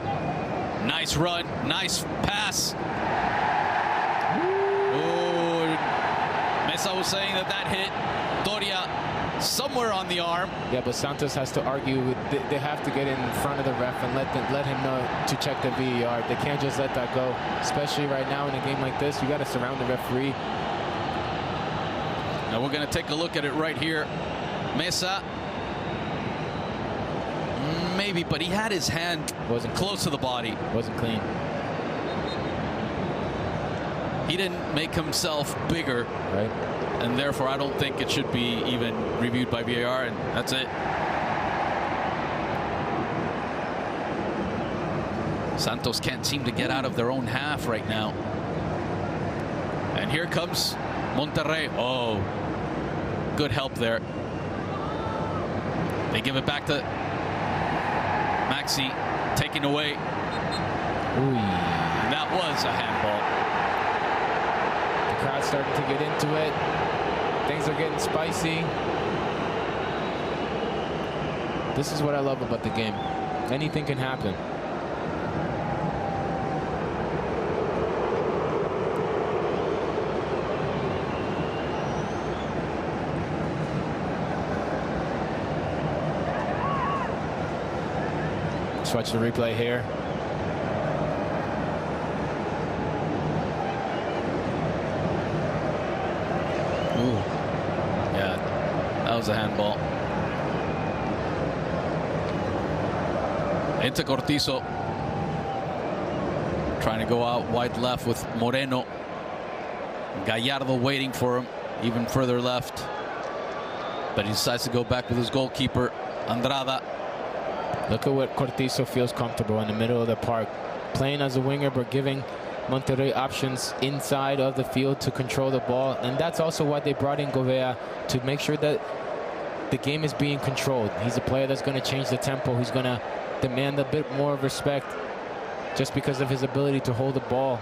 Nice run, nice pass. Oh, Mesa was saying that hit Doria somewhere on the arm. Yeah, but Santos has to argue. They have to get in front of the ref and let him know to check the VAR. They can't just let that go, especially right now in a game like this. You got to surround the referee. Now we're going to take a look at it right here. Mesa, maybe, but he had his hand wasn't close to the body. Wasn't clean. He didn't make himself bigger. Right. And therefore, I don't think it should be even reviewed by VAR, and that's it. Santos can't seem to get out of their own half right now. And here comes Monterrey. Oh, good help there. They give it back to Maxi, taken away. Ooh. And that was a handball. The crowd's starting to get into it. Things are getting spicy. This is what I love about the game. Anything can happen. Let's watch the replay here. Ooh. Yeah, that was a handball. Into Cortizo. Trying to go out wide left with Moreno. Gallardo waiting for him, even further left. But he decides to go back with his goalkeeper, Andrada. Look at what Cortizo feels comfortable in the middle of the park. Playing as a winger, but giving Monterrey options inside of the field to control the ball. And that's also why they brought in Govea, to make sure that the game is being controlled. He's a player that's going to change the tempo. He's going to demand a bit more of respect just because of his ability to hold the ball.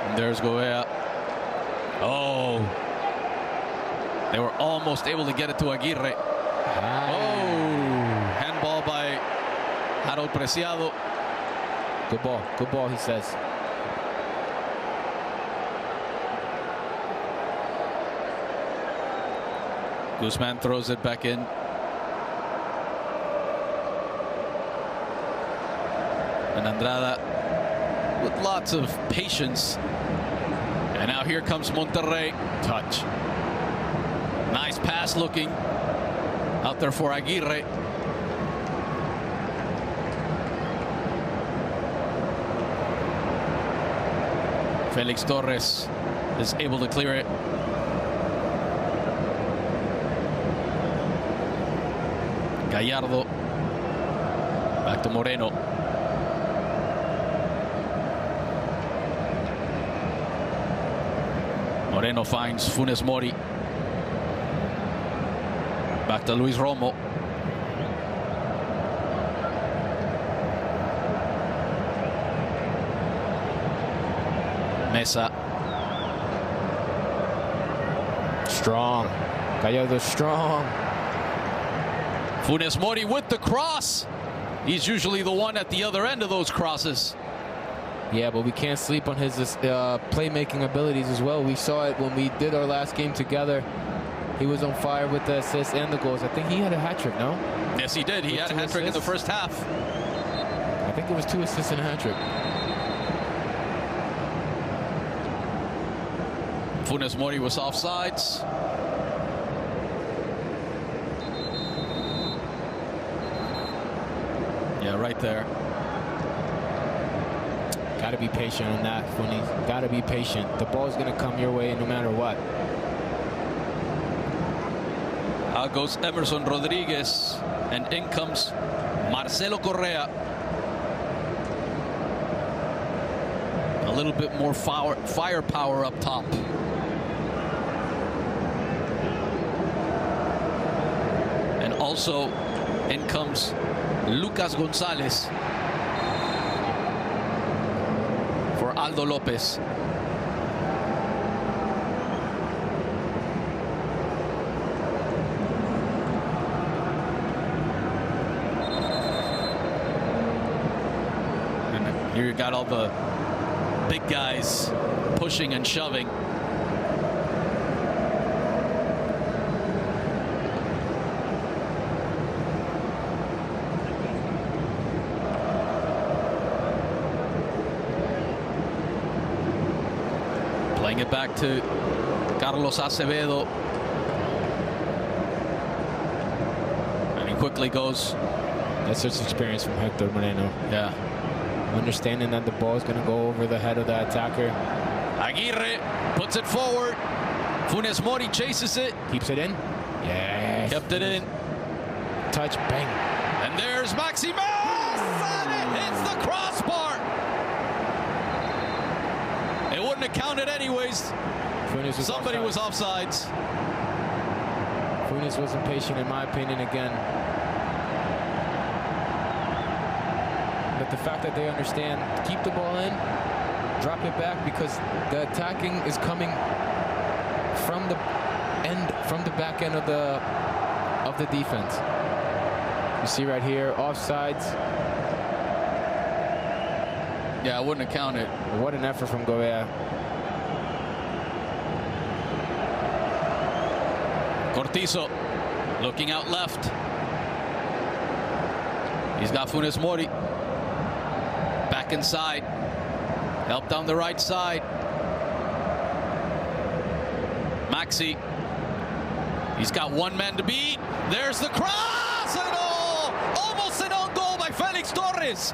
And there's Govea. Oh. They were almost able to get it to Aguirre. Oh. Handball by Harold Preciado. Good ball, he says. Guzman throws it back in. And Andrada with lots of patience. And now here comes Monterrey. Touch. Nice pass looking out there for Aguirre. Felix Torres is able to clear it. Gallardo. Back to Moreno. Moreno finds Funes Mori. Back to Luis Romo. Mesa. Strong. Gallardo strong. Funes Mori with the cross. He's usually the one at the other end of those crosses. Yeah, but we can't sleep on his playmaking abilities as well. We saw it when we did our last game together. He was on fire with the assists and the goals. I think he had a hat-trick, no? Yes, he did. He had a hat-trick in the first half. I think it was 2 assists and a hat-trick. Funes Mori was offsides. Yeah, right there. Got to be patient on that, Funes. Got to be patient. The ball's going to come your way no matter what. Out goes Emerson Rodriguez, and in comes Marcelo Correa. A little bit more firepower up top. And also, in comes Lucas Gonzalez for Aldo Lopez. And here you got all the big guys pushing pushing and shoving. Playing it back to Carlos Acevedo. And he quickly goes. That's just experience from Hector Moreno. Yeah. Understanding that the ball is going to go over the head of the attacker. Aguirre puts it forward. Funes Mori chases it. Keeps it in. Yes. Kept it in. Touch, bang. And there's Maximus! And it hits the crossbar. It wouldn't have counted anyways. Somebody was offsides. Funes wasn't patient, in my opinion, again. But the fact that they understand, keep the ball in, drop it back, because the attacking is coming from the back end of the defense. You see right here, offsides. Yeah, I wouldn't have counted. What an effort from Gorea. Cortizo looking out left. He's got Funes Mori. Back inside. Help down the right side. Maxi. He's got one man to beat. There's the cross and almost an own goal by Felix Torres.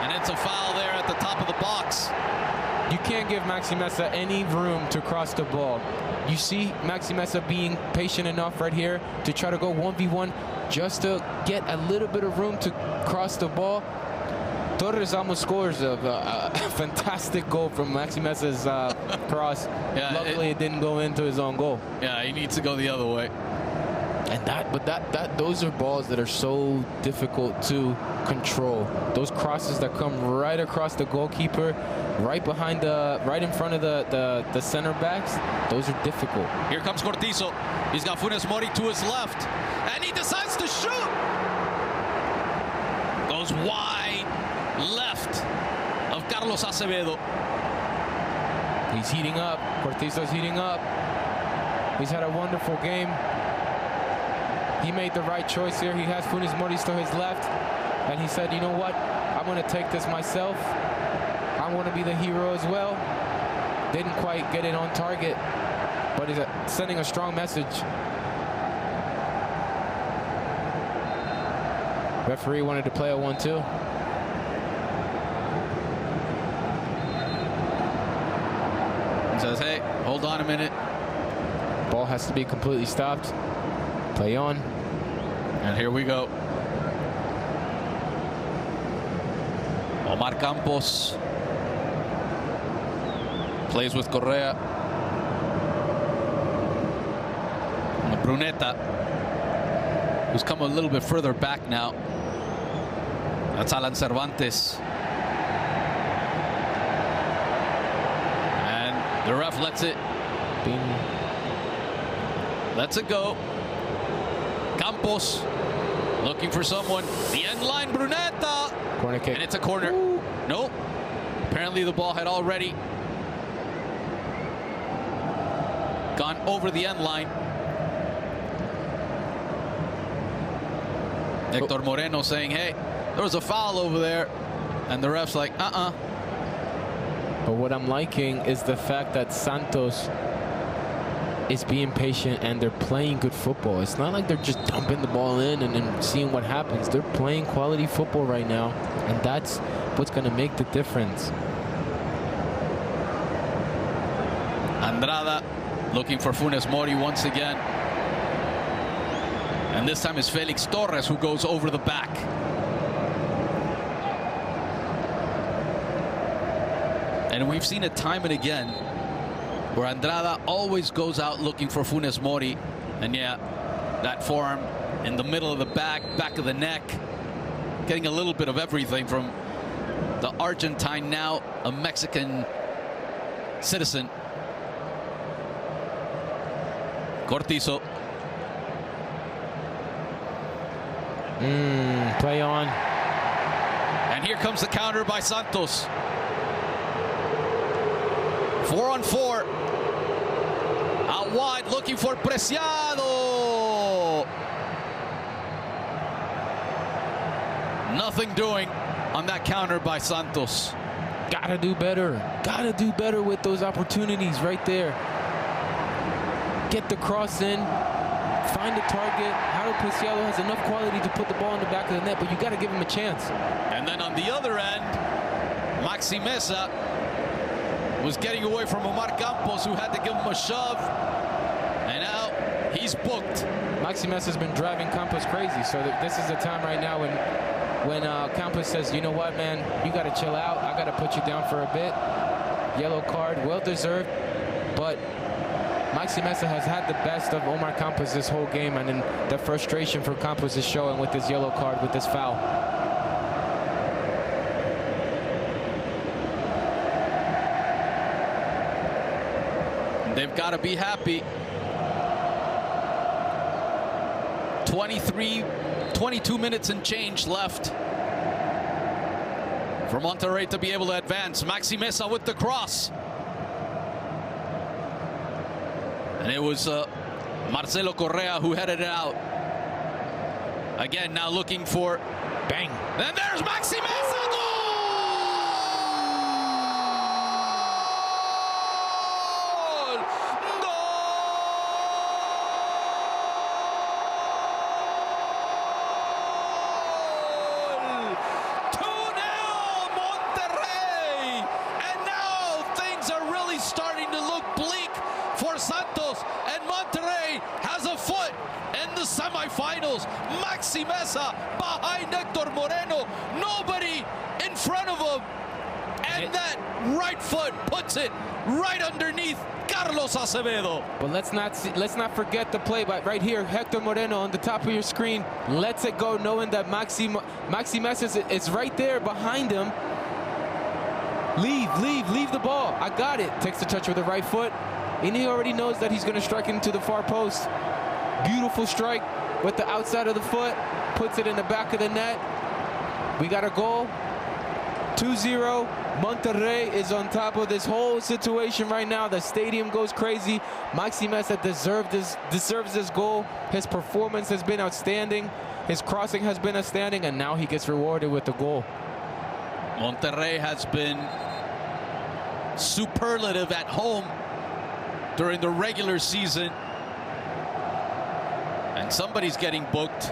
And it's a foul there at the top of the box. You can't give Maxi Mesa any room to cross the ball. You see Maxi Mesa being patient enough right here to try to go 1v1 just to get a little bit of room to cross the ball. Torres almost scores a fantastic goal from Maxi Mesa's cross. Yeah, luckily it didn't go into his own goal. Yeah, he needs to go the other way. And those are balls that are so difficult to control. Those crosses that come right across the goalkeeper, right in front of the center backs, those are difficult. Here comes Cortizo. He's got Funes Mori to his left, and he decides to shoot. Goes wide left of Carlos Acevedo. He's heating up. Cortizo's heating up. He's had a wonderful game. He made the right choice here. He has Funes Mori to his left, and he said, you know what? I'm going to take this myself. I want to be the hero as well. Didn't quite get it on target, but he's sending a strong message. Referee wanted to play a 1-2. He says, hey, hold on a minute. Ball has to be completely stopped. Play on. And here we go. Omar Campos plays with Correa. Bruneta, who's come a little bit further back now. That's Alan Cervantes. And the ref lets it. Lets it go. Campos looking for someone. The end line, Bruneta. Corner kick. And it's a corner. Ooh. Nope. Apparently the ball had already gone over the end line. Hector Moreno saying, hey, there was a foul over there. And the ref's like, But what I'm liking is the fact that Santos is being patient and they're playing good football. It's not like they're just dumping the ball in and then seeing what happens. They're playing quality football right now, and that's what's going to make the difference. Andrada looking for Funes Mori once again. And this time it's Felix Torres who goes over the back. And we've seen it time and again where Andrada always goes out looking for Funes Mori. And yeah, that forearm in the middle of the back of the neck, getting a little bit of everything from the Argentine, now a Mexican citizen. Cortizo. Play on. And And here comes the counter by Santos. 4-on-4. Out wide, looking for Preciado. Nothing doing on that counter by Santos. Gotta do better. Gotta do better with those opportunities right there. Get the cross in. Find a target. Harold Preciado has enough quality to put the ball in the back of the net, but you got to give him a chance. And then on the other end, Maxi Mesa was getting away from Omar Campos, who had to give him a shove. And now he's booked. Maxi Mesa's been driving Campos crazy, so this is the time right now when Campos says, you know what, man, you got to chill out. I got to put you down for a bit. Yellow card, well deserved, but Maxi Mesa has had the best of Omar Campos this whole game, and then the frustration for Campos is showing with this yellow card, with this foul. They've got to be happy. 22 minutes and change left for Monterrey to be able to advance. Maxi Mesa with the cross. And it was Marcelo Correa who headed it out. Again, now looking for bang. And there's Maxi Mesa. Goal! Goal! 2-0 Monterrey. And now things are really starting to look bleak for Santos, and Monterrey has a foot in the semifinals. Maxi Mesa behind Hector Moreno, nobody in front of him, and that right foot puts it right underneath Carlos Acevedo. But let's not forget the play, but right here, Hector Moreno on the top of your screen lets it go, knowing that Maxi Mesa is right there behind him. Leave the ball. I got it. Takes the touch with the right foot. And he already knows that he's going to strike into the far post. Beautiful strike with the outside of the foot. Puts it in the back of the net. We got a goal. 2-0. Monterrey is on top of this whole situation right now. The stadium goes crazy. Maxi Mesa deserves this goal. His performance has been outstanding. His crossing has been outstanding. And now he gets rewarded with the goal. Monterrey has been superlative at home during the regular season, and somebody's getting booked.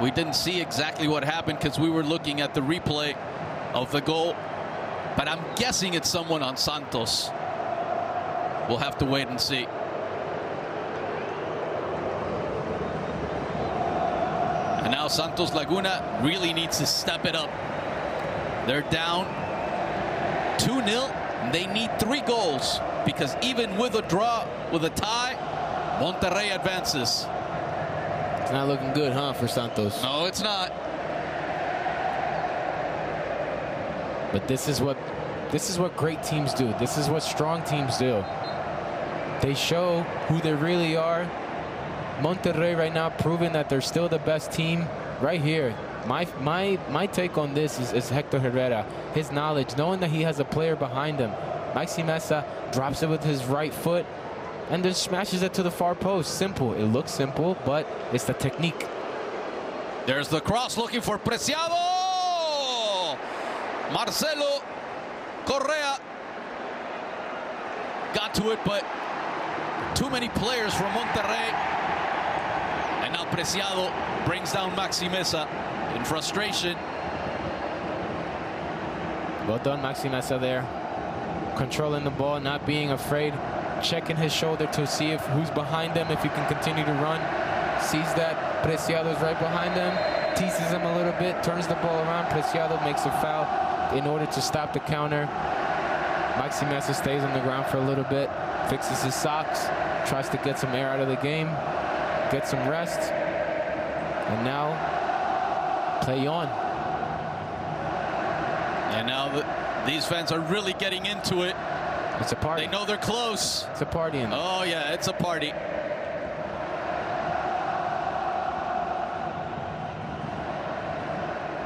We didn't see exactly what happened because we were looking at the replay of the goal, but I'm guessing it's someone on Santos. We'll have to wait and see. And now Santos Laguna really needs to step it up. They're down 2-0. They need 3 goals, because even with a draw, with a tie, Monterrey advances. It's not looking good, huh, for Santos? No, it's not. But this is what great teams do. This is what strong teams do. They show who they really are. Monterrey right now proving that they're still the best team right here. My take on this is Hector Herrera. His knowledge, knowing that he has a player behind him. Maxi Mesa drops it with his right foot and then smashes it to the far post. Simple. It looks simple, but it's the technique. There's the cross looking for Preciado. Marcelo Correa got to it, but too many players from Monterrey. And now Preciado brings down Maxi Mesa in frustration. Well done, Maxi Mesa there. Controlling the ball, not being afraid. Checking his shoulder to see if who's behind him, if he can continue to run. Sees that Preciado's right behind him. Teases him a little bit, turns the ball around. Preciado makes a foul in order to stop the counter. Maxi Mesa stays on the ground for a little bit, fixes his socks, tries to get some air out of the game, get some rest, and now play on. And now these fans are really getting into it. It's a party. They know they're close. It's a party. Oh, yeah, it's a party.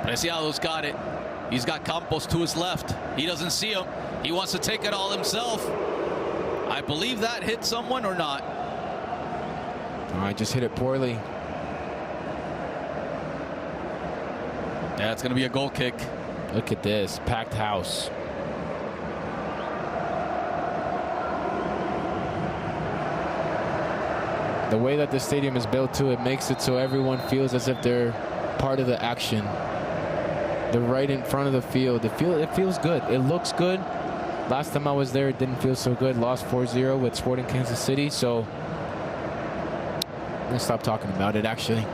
Preciado's got it. He's got Campos to his left. He doesn't see him. He wants to take it all himself. I believe that hit someone or not. I just hit it poorly. Yeah, it's going to be a goal kick. Look at this. Packed house. The way that the stadium is built too, it makes it so everyone feels as if they're part of the action. They're right in front of the field. It feels good. It looks good. Last time I was there, it didn't feel so good. Lost 4-0 with Sporting Kansas City. So I'm gonna stop talking about it, actually.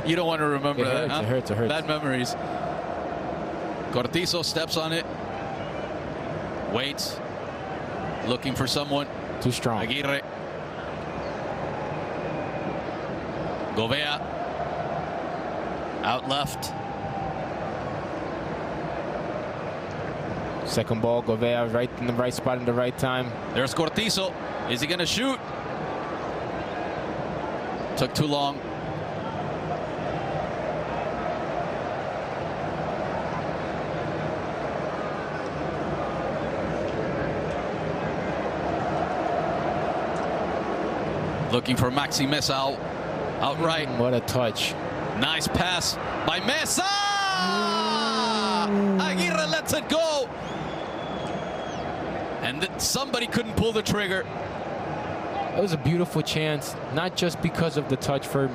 You don't want to remember that, huh? It hurts. Bad memories. Cortizo steps on it. Waits. Looking for someone. Too strong. Aguirre. Govea. Out left. Second ball, Govea right in the right spot in the right time. There's Cortizo. Is he going to shoot? Took too long. Looking for Maxi Mesa outright. What a touch. Nice pass by Mesa. Aguirre lets it go. And somebody couldn't pull the trigger. It was a beautiful chance, not just because of the touch from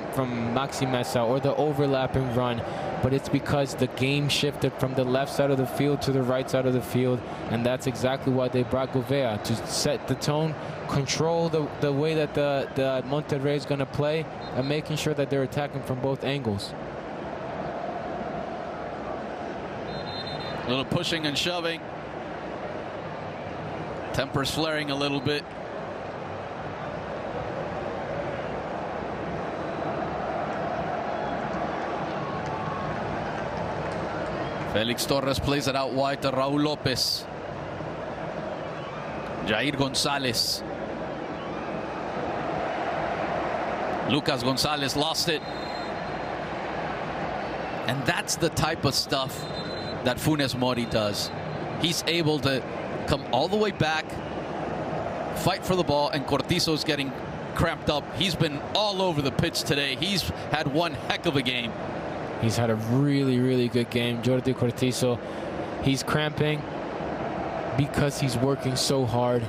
Maxi Mesa or the overlapping run, but it's because the game shifted from the left side of the field to the right side of the field, and that's exactly why they brought Govea, to set the tone, control the way that the Monterrey is going to play, and making sure that they're attacking from both angles. A little pushing and shoving. Tempers flaring a little bit. Felix Torres plays it out wide to Raul Lopez. Jair Gonzalez. Lucas Gonzalez lost it. And that's the type of stuff that Funes Mori does. He's able to come all the way back, fight for the ball, and Cortizo's getting cramped up. He's been all over the pitch today. He's had one heck of a game. He's had a really, really good game. Jordi Cortizo, he's cramping because he's working so hard.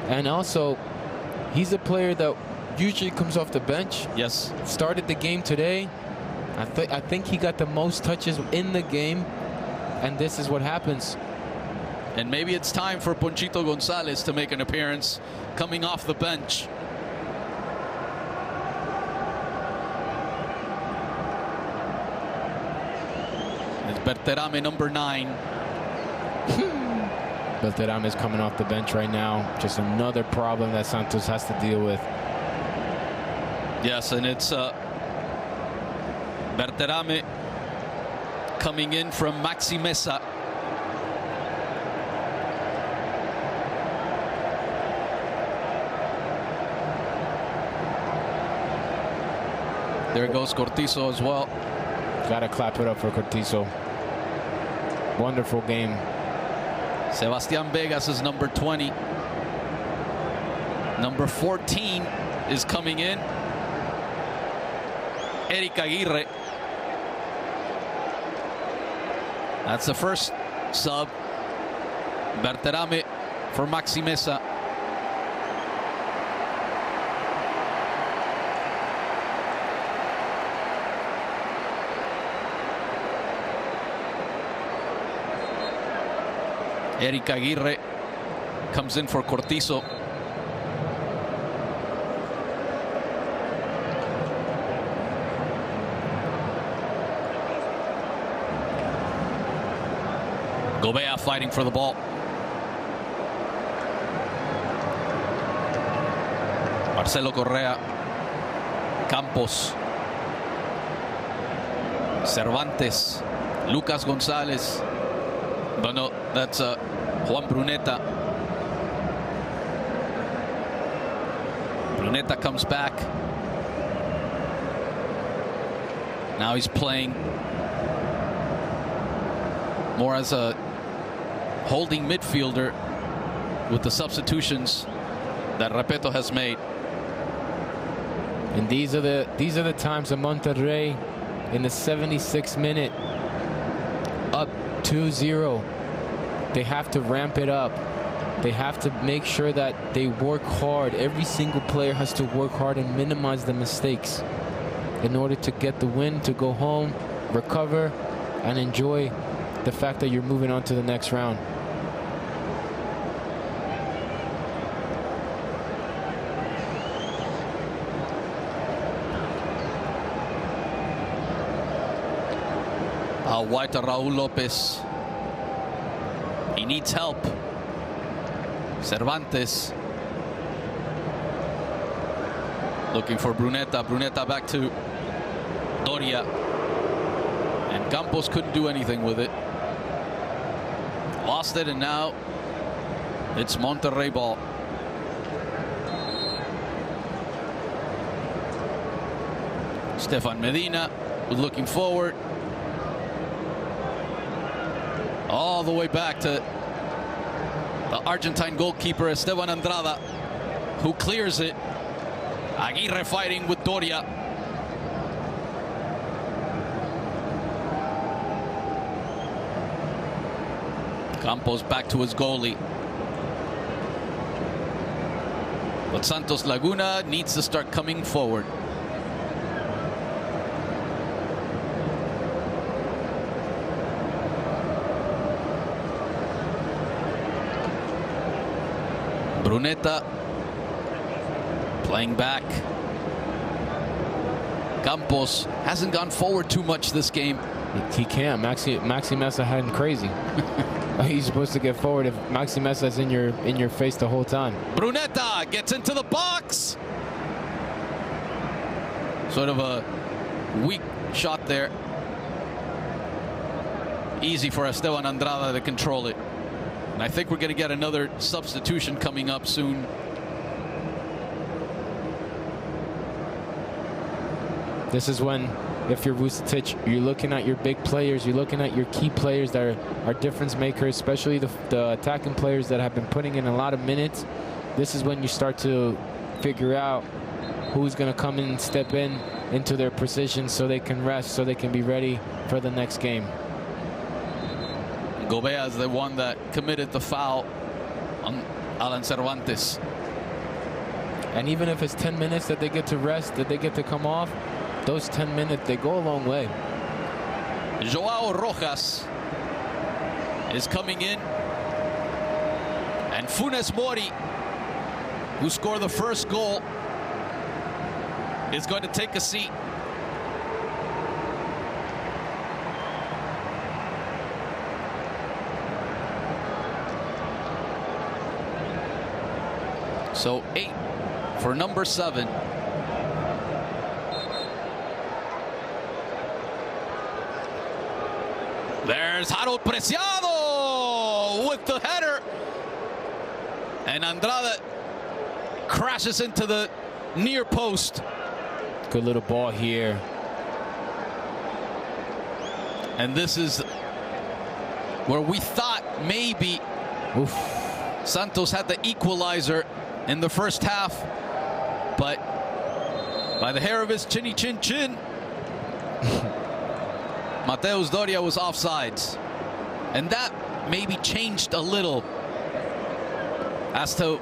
And also, he's a player that usually comes off the bench. Yes. Started the game today. I think he got the most touches in the game. And this is what happens. And maybe it's time for Ponchito Gonzalez to make an appearance coming off the bench. It's Berterame, number 9. Berterame is coming off the bench right now. Just another problem that Santos has to deal with. Yes, and it's Berterame coming in from Maxi Mesa. There goes Cortizo as well. Gotta clap it up for Cortizo. Wonderful game. Sebastián Vegas is number 20. Number 14 is coming in. Eric Aguirre. That's the first sub. Berterame for Maxi Mesa. Eric Aguirre comes in for Cortizo. Govea fighting for the ball. Marcelo Correa. Campos. Cervantes. Lucas Gonzalez. But no, that's Juan Bruneta. Bruneta comes back. Now he's playing more as a holding midfielder with the substitutions that Repeto has made. And these are the times of Monterrey in the 76th minute, up 2-0. They have to ramp it up. They have to make sure that they work hard. Every single player has to work hard and minimize the mistakes in order to get the win, to go home, recover, and enjoy the fact that you're moving on to the next round. Wide to Raul Lopez. He needs help. Cervantes looking for Bruneta. Bruneta back to Doria. And Campos couldn't do anything with it. Lost it, and now it's Monterrey ball. Stefan Medina was looking forward. All the way back to the Argentine goalkeeper Esteban Andrada, who clears it. Aguirre fighting with Doria. Campos back to his goalie. But Santos Laguna needs to start coming forward. Bruneta playing back. Campos hasn't gone forward too much this game. He can't. Maxi Mesa had him crazy. He's supposed to get forward if Maxi Mesa's in your face the whole time. Bruneta gets into the box. Sort of a weak shot there. Easy for Esteban Andrada to control it. And I think we're going to get another substitution coming up soon. This is when, if you're Vucetich, you're looking at your big players, you're looking at your key players that are difference makers, especially the attacking players that have been putting in a lot of minutes. This is when you start to figure out who's going to come in and step into their position so they can rest, so they can be ready for the next game. Gobea is the one that committed the foul on Alan Cervantes. And even if it's 10 minutes that they get to rest, that they get to come off, those 10 minutes, they go a long way. Joao Rojas is coming in. And Funes Mori, who scored the first goal, is going to take a seat. So 8 for number 7. There's Harold Preciado with the header. And Andrada crashes into the near post. Good little ball here. And this is where we thought maybe Santos had the equalizer in the first half, but by the hair of his chinny chin chin, Mateus Doria was offsides, and that maybe changed a little as to,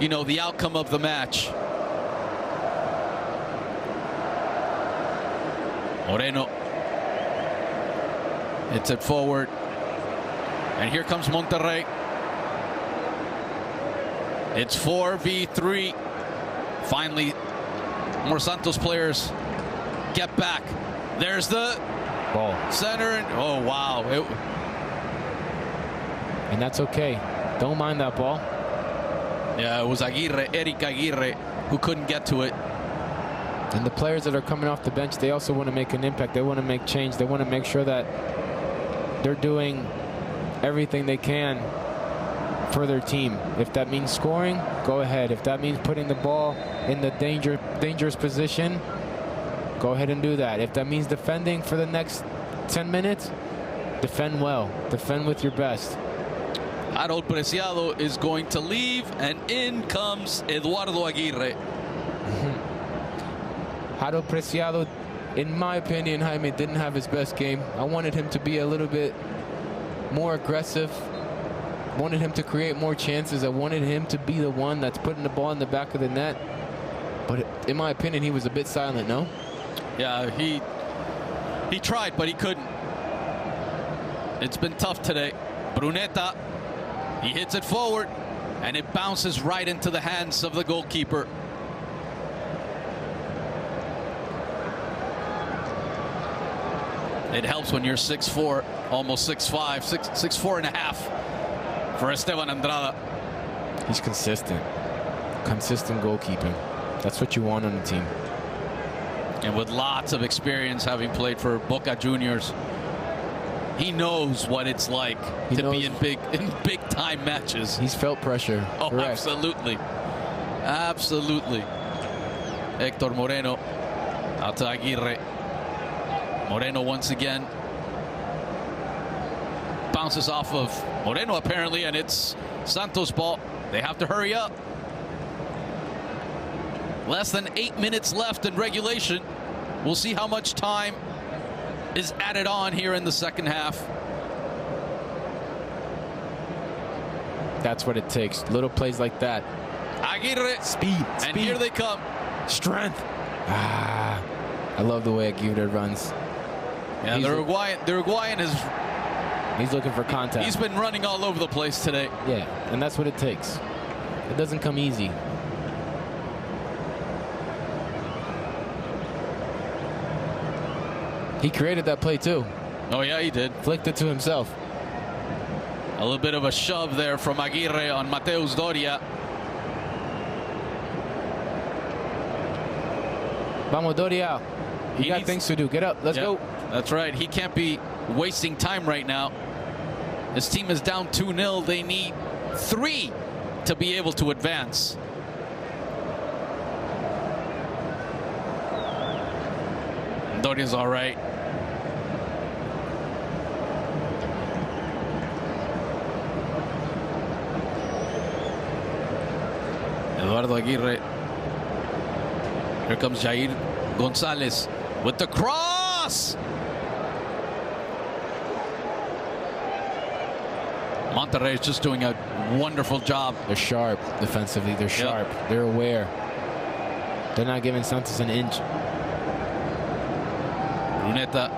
you know, the outcome of the match. Moreno hits it forward, and here comes Monterrey. It's 4v3. Finally, more Santos players get back. There's the ball. Center, and oh wow. And that's okay. Don't mind that ball. Yeah, it was Aguirre, Eric Aguirre, who couldn't get to it. And the players that are coming off the bench, they also want to make an impact. They want to make change. They want to make sure that they're doing everything they can for their team. If that means scoring, go ahead. If that means putting the ball in the dangerous position, go ahead and do that. If that means defending for the next 10 minutes, Defend well. Defend with your best. Harold Preciado is going to leave, and in comes Eduardo Aguirre. Harold Preciado, in my opinion, Jaime, didn't have his best game. I wanted him to be a little bit more aggressive. Wanted him to create more chances. I wanted him to be the one that's putting the ball in the back of the net. But in my opinion, he was a bit silent, no? Yeah, he tried, but he couldn't. It's been tough today. Brunetta, he hits it forward, and it bounces right into the hands of the goalkeeper. It helps when you're 6'4", almost 6'5", 6'4" and a half for Esteban Andrada. He's consistent. Consistent goalkeeping. That's what you want on a team. And with lots of experience, having played for Boca Juniors, he knows what it's like to be in big time matches. He's felt pressure. Oh, correct. Absolutely. Absolutely. Hector Moreno out to Aguirre. Moreno once again bounces off of Moreno apparently, and it's Santos' ball. They have to hurry up. Less than 8 minutes left in regulation. We'll see how much time is added on here in the second half. That's what it takes. Little plays like that. Aguirre. Speed. And here they come. Strength. I love the way Aguirre runs. Yeah, the Uruguayan is... He's looking for contact. He's been running all over the place today. Yeah, and that's what it takes. It doesn't come easy. He created that play too. Oh yeah, he did. Flicked it to himself. A little bit of a shove there from Aguirre on Mateus Doria. Vamos, Doria. You got things to do. Get up. Let's go. That's right. He can't be wasting time right now. This team is down 2-0. They need 3 to be able to advance. Doria's all right. Eduardo Aguirre. Here comes Jair Gonzalez with the cross. Monterrey is just doing a wonderful job. They're sharp defensively. They're sharp. Yep. They're aware. They're not giving Santos an inch. Brunetta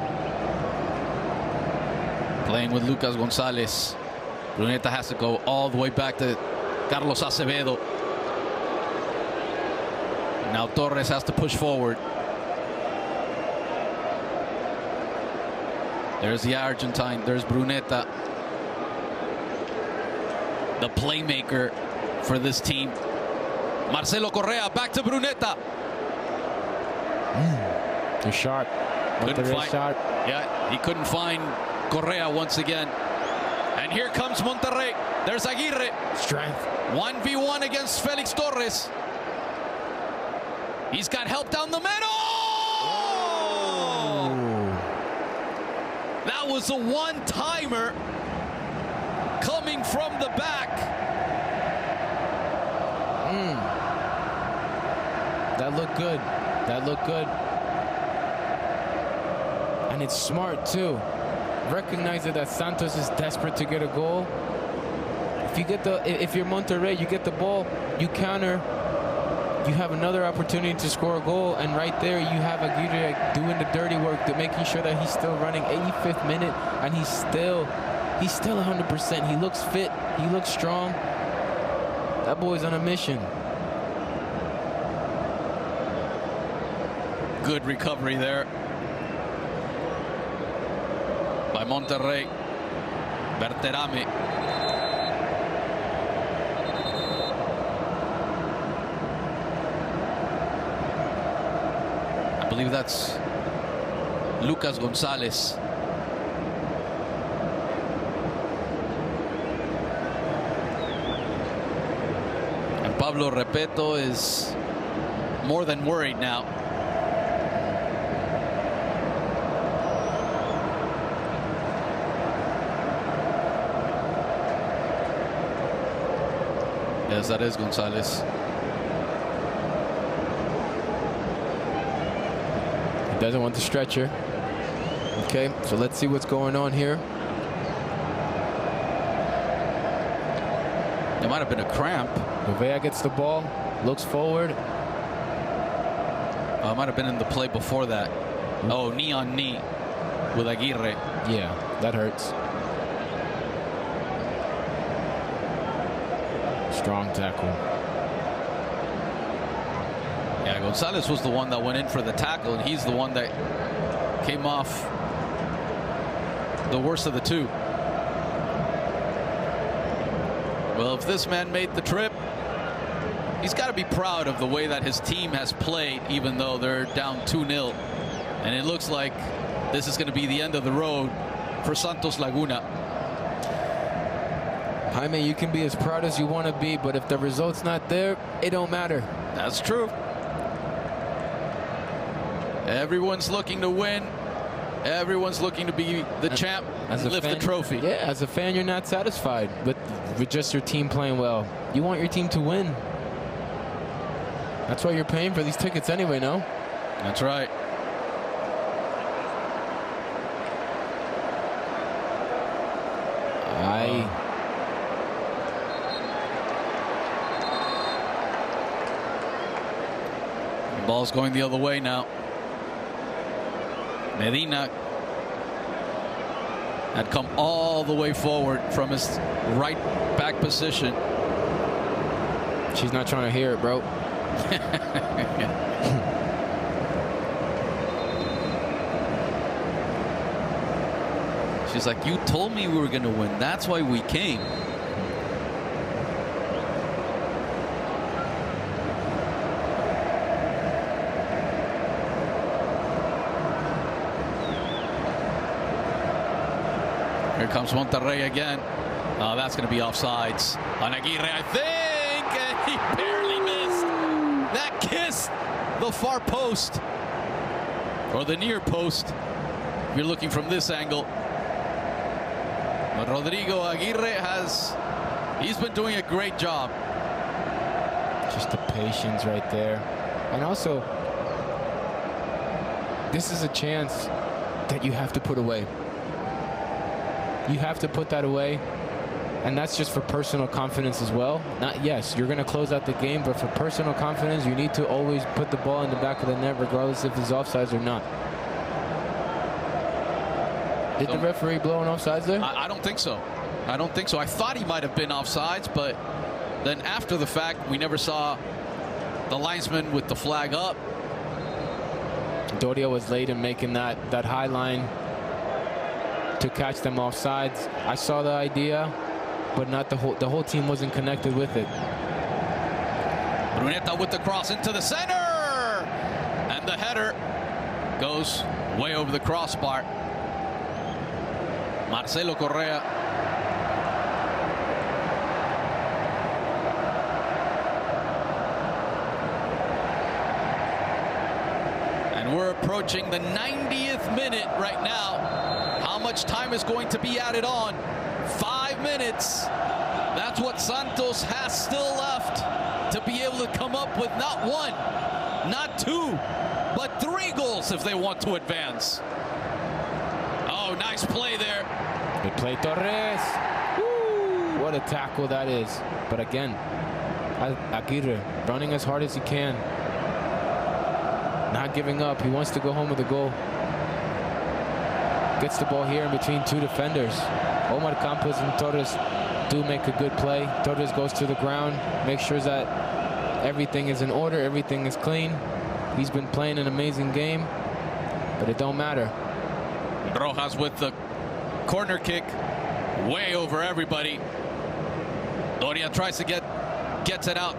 playing with Lucas Gonzalez. Brunetta has to go all the way back to Carlos Acevedo. Now Torres has to push forward. There's the Argentine. There's Brunetta, the playmaker for this team. Marcelo Correa back to Brunetta. They're sharp. Yeah, he couldn't find Correa once again. And here comes Monterrey. There's Aguirre. Strength. 1v1 against Felix Torres. He's got help down the middle. Oh! That was a one-timer coming from the back. That looked good. That looked good. And it's smart too. Recognize that Santos is desperate to get a goal. If you're Monterrey, you get the ball, you counter, you have another opportunity to score a goal, and right there you have Aguirre doing the dirty work, making sure that he's still running. 85th minute, and he's still 100%. He looks fit. He looks strong. That boy's on a mission. Good recovery there by Monterrey. Berterame. I believe that's Lucas Gonzalez. And Pablo Repeto is more than worried now. Yes, that is Gonzalez. He doesn't want the stretcher. Okay, so let's see what's going on here. There might have been a cramp. Gouveia gets the ball, looks forward. It might have been in the play before that. Oh, knee on knee with Aguirre. Yeah, that hurts. Strong tackle. Yeah, Gonzalez was the one that went in for the tackle, and he's the one that came off the worst of the two. Well, if this man made the trip, he's got to be proud of the way that his team has played, even though they're down 2-0. And it looks like this is going to be the end of the road for Santos Laguna. Jaime, you can be as proud as you want to be, but if the result's not there, it don't matter. That's true. Everyone's looking to win. Everyone's looking to be the champ and lift the trophy. Yeah, as a fan, you're not satisfied with just your team playing well. You want your team to win. That's why you're paying for these tickets anyway, no? That's right. The ball's going the other way now. Medina had come all the way forward from his right back position. She's not trying to hear it, bro. She's like, you told me we were going to win. That's why we came. Here comes Monterrey again. Oh, that's going to be offsides on Aguirre, I think. And he barely missed. That kissed the far post. Or the near post, if you're looking from this angle. But Rodrigo Aguirre he's been doing a great job. Just the patience right there. And also, this is a chance that you have to put away. You have to put that away. And that's just for personal confidence as well. Yes, you're going to close out the game, but for personal confidence, you need to always put the ball in the back of the net, regardless if it's offsides or not. Did the referee blow an offsides there? I don't think so. I don't think so. I thought he might have been offsides, but then after the fact, we never saw the linesman with the flag up. Doria was late in making that high line to catch them offsides. I saw the idea, but not the whole team wasn't connected with it. Bruneta with the cross into the center, and the header goes way over the crossbar. Marcelo Correa. And we're approaching the 90th minute right now. How much time is going to be added on? 5 minutes. That's what Santos has still left to be able to come up with not one, not two, but 3 goals if they want to advance. Oh, nice play there. Good play, Torres. Woo, what a tackle that is. But again, Aguirre running as hard as he can. Not giving up. He wants to go home with a goal. Gets the ball here in between 2 defenders. Omar Campos and Torres do make a good play. Torres goes to the ground, makes sure that everything is in order, everything is clean. He's been playing an amazing game, but it don't matter. Rojas with the corner kick way over everybody. Doria tries to gets it out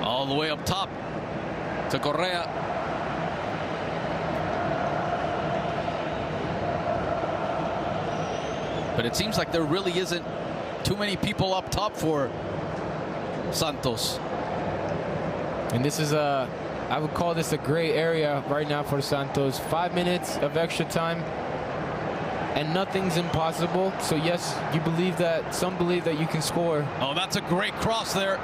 all the way up top to Correa. But it seems like there really isn't too many people up top for Santos. And this is I would call this a gray area right now for Santos. 5 minutes of extra time. and nothing's impossible. So yes, some believe that you can score. Oh, that's a great cross there.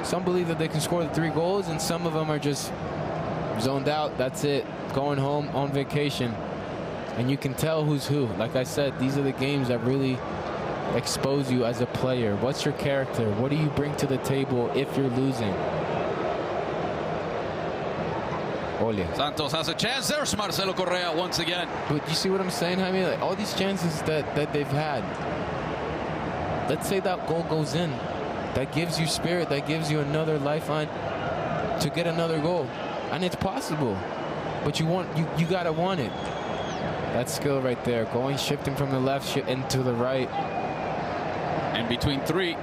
Some believe that they can score the 3 goals, and some of them are just zoned out. That's it, going home on vacation. And you can tell who's who. Like I said, these are the games that really expose you as a player. What's your character? What do you bring to the table if you're losing? Ole. Santos has a chance. There's Marcelo Correa once again. But you see what I'm saying, Jaime? Like, all these chances that they've had. Let's say that goal goes in. That gives you spirit. That gives you another lifeline to get another goal. And it's possible. But you gotta want it. That skill right there. Shifting from the left into the right. And between 3.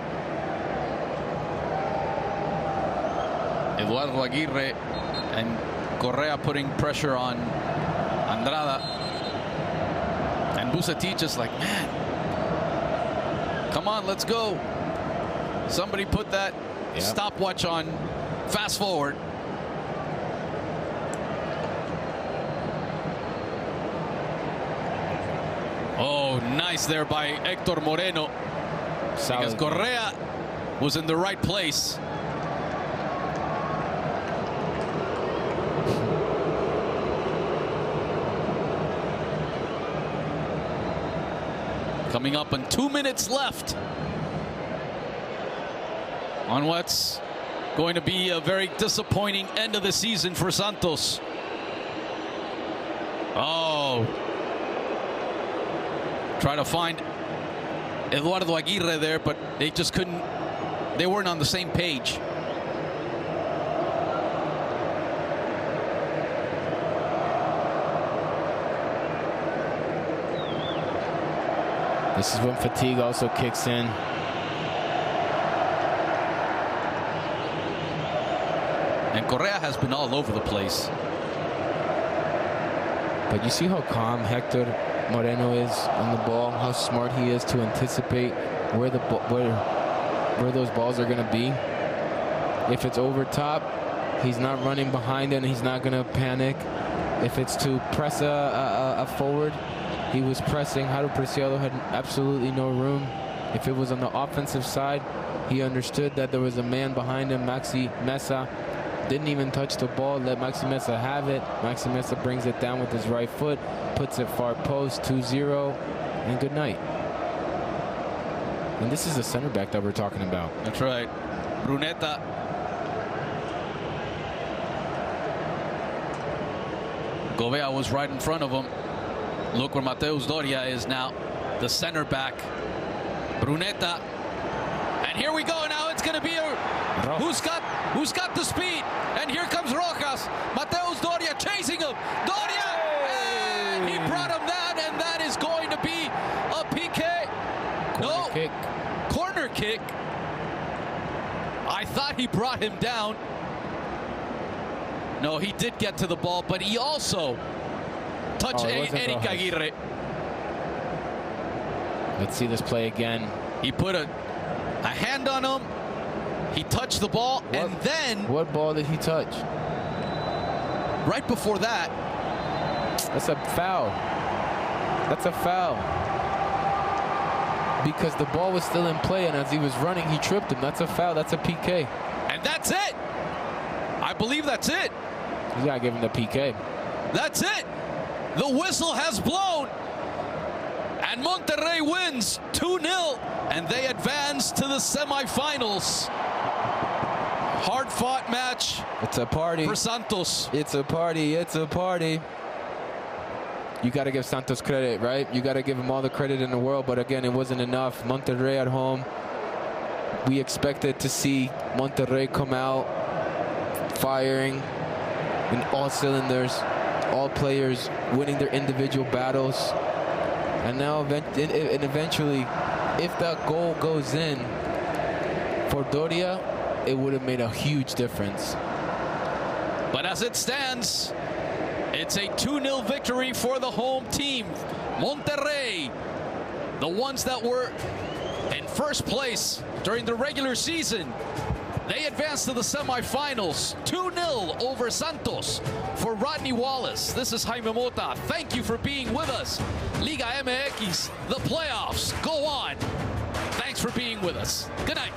Eduardo Aguirre and Correa putting pressure on Andrada. And Vucetich is like, man, come on, let's go. Somebody put that stopwatch on fast forward. Oh, nice there by Héctor Moreno. Because Correa was in the right place. Coming up on 2 minutes left on what's going to be a very disappointing end of the season for Santos. Oh. Try to find Eduardo Aguirre there, but they just couldn't. They weren't on the same page. This is when fatigue also kicks in. And Correa has been all over the place. But you see how calm Héctor Moreno is on the ball, how smart he is to anticipate where those balls are going to be. If it's over top, he's not running behind it and he's not going to panic. If it's to press a forward, he was pressing. Haru Preciado had absolutely no room. If it was on the offensive side, he understood that there was a man behind him. Maxi Mesa didn't even touch the ball, let Maxi Mesa have it. Maxi Mesa brings it down with his right foot, puts it far post, 2-0, and good night. And this is the center back that we're talking about. That's right. Bruneta. Gobea was right in front of him. Look where Mateus Doria is now, the center back. Bruneta. And here we go now. It's going to be a who's got the speed. And here comes Rojas. Mateus Doria chasing him. Doria! And he brought him down, and that is going to be a PK. Corner kick. Corner kick. I thought he brought him down. No, he did get to the ball, but he also touched Eric Aguirre. Let's see this play again. He put a hand on him. He touched the ball, and then... What ball did he touch? Right before that. That's a foul. That's a foul. Because the ball was still in play, and as he was running, he tripped him. That's a foul. That's a PK. And that's it. I believe that's it. You gotta give him the PK. That's it. The whistle has blown. And Monterrey wins 2-0. And they advance to the semifinals. Hard-fought match. It's a party for Santos. It's a party. It's a party. You got to give Santos credit, right? You got to give him all the credit in the world. But again, it wasn't enough. Monterrey at home. We expected to see Monterrey come out firing in all cylinders, all players winning their individual battles. And now, eventually, if that goal goes in for Doria, it would have made a huge difference. But as it stands, it's a 2-0 victory for the home team. Monterrey, the ones that were in first place during the regular season, They advance to the semifinals, 2-0 over Santos for Rodney Wallace. This is Jaime Mota. Thank you for being with us. Liga MX, the playoffs go on. Thanks for being with us. Good night.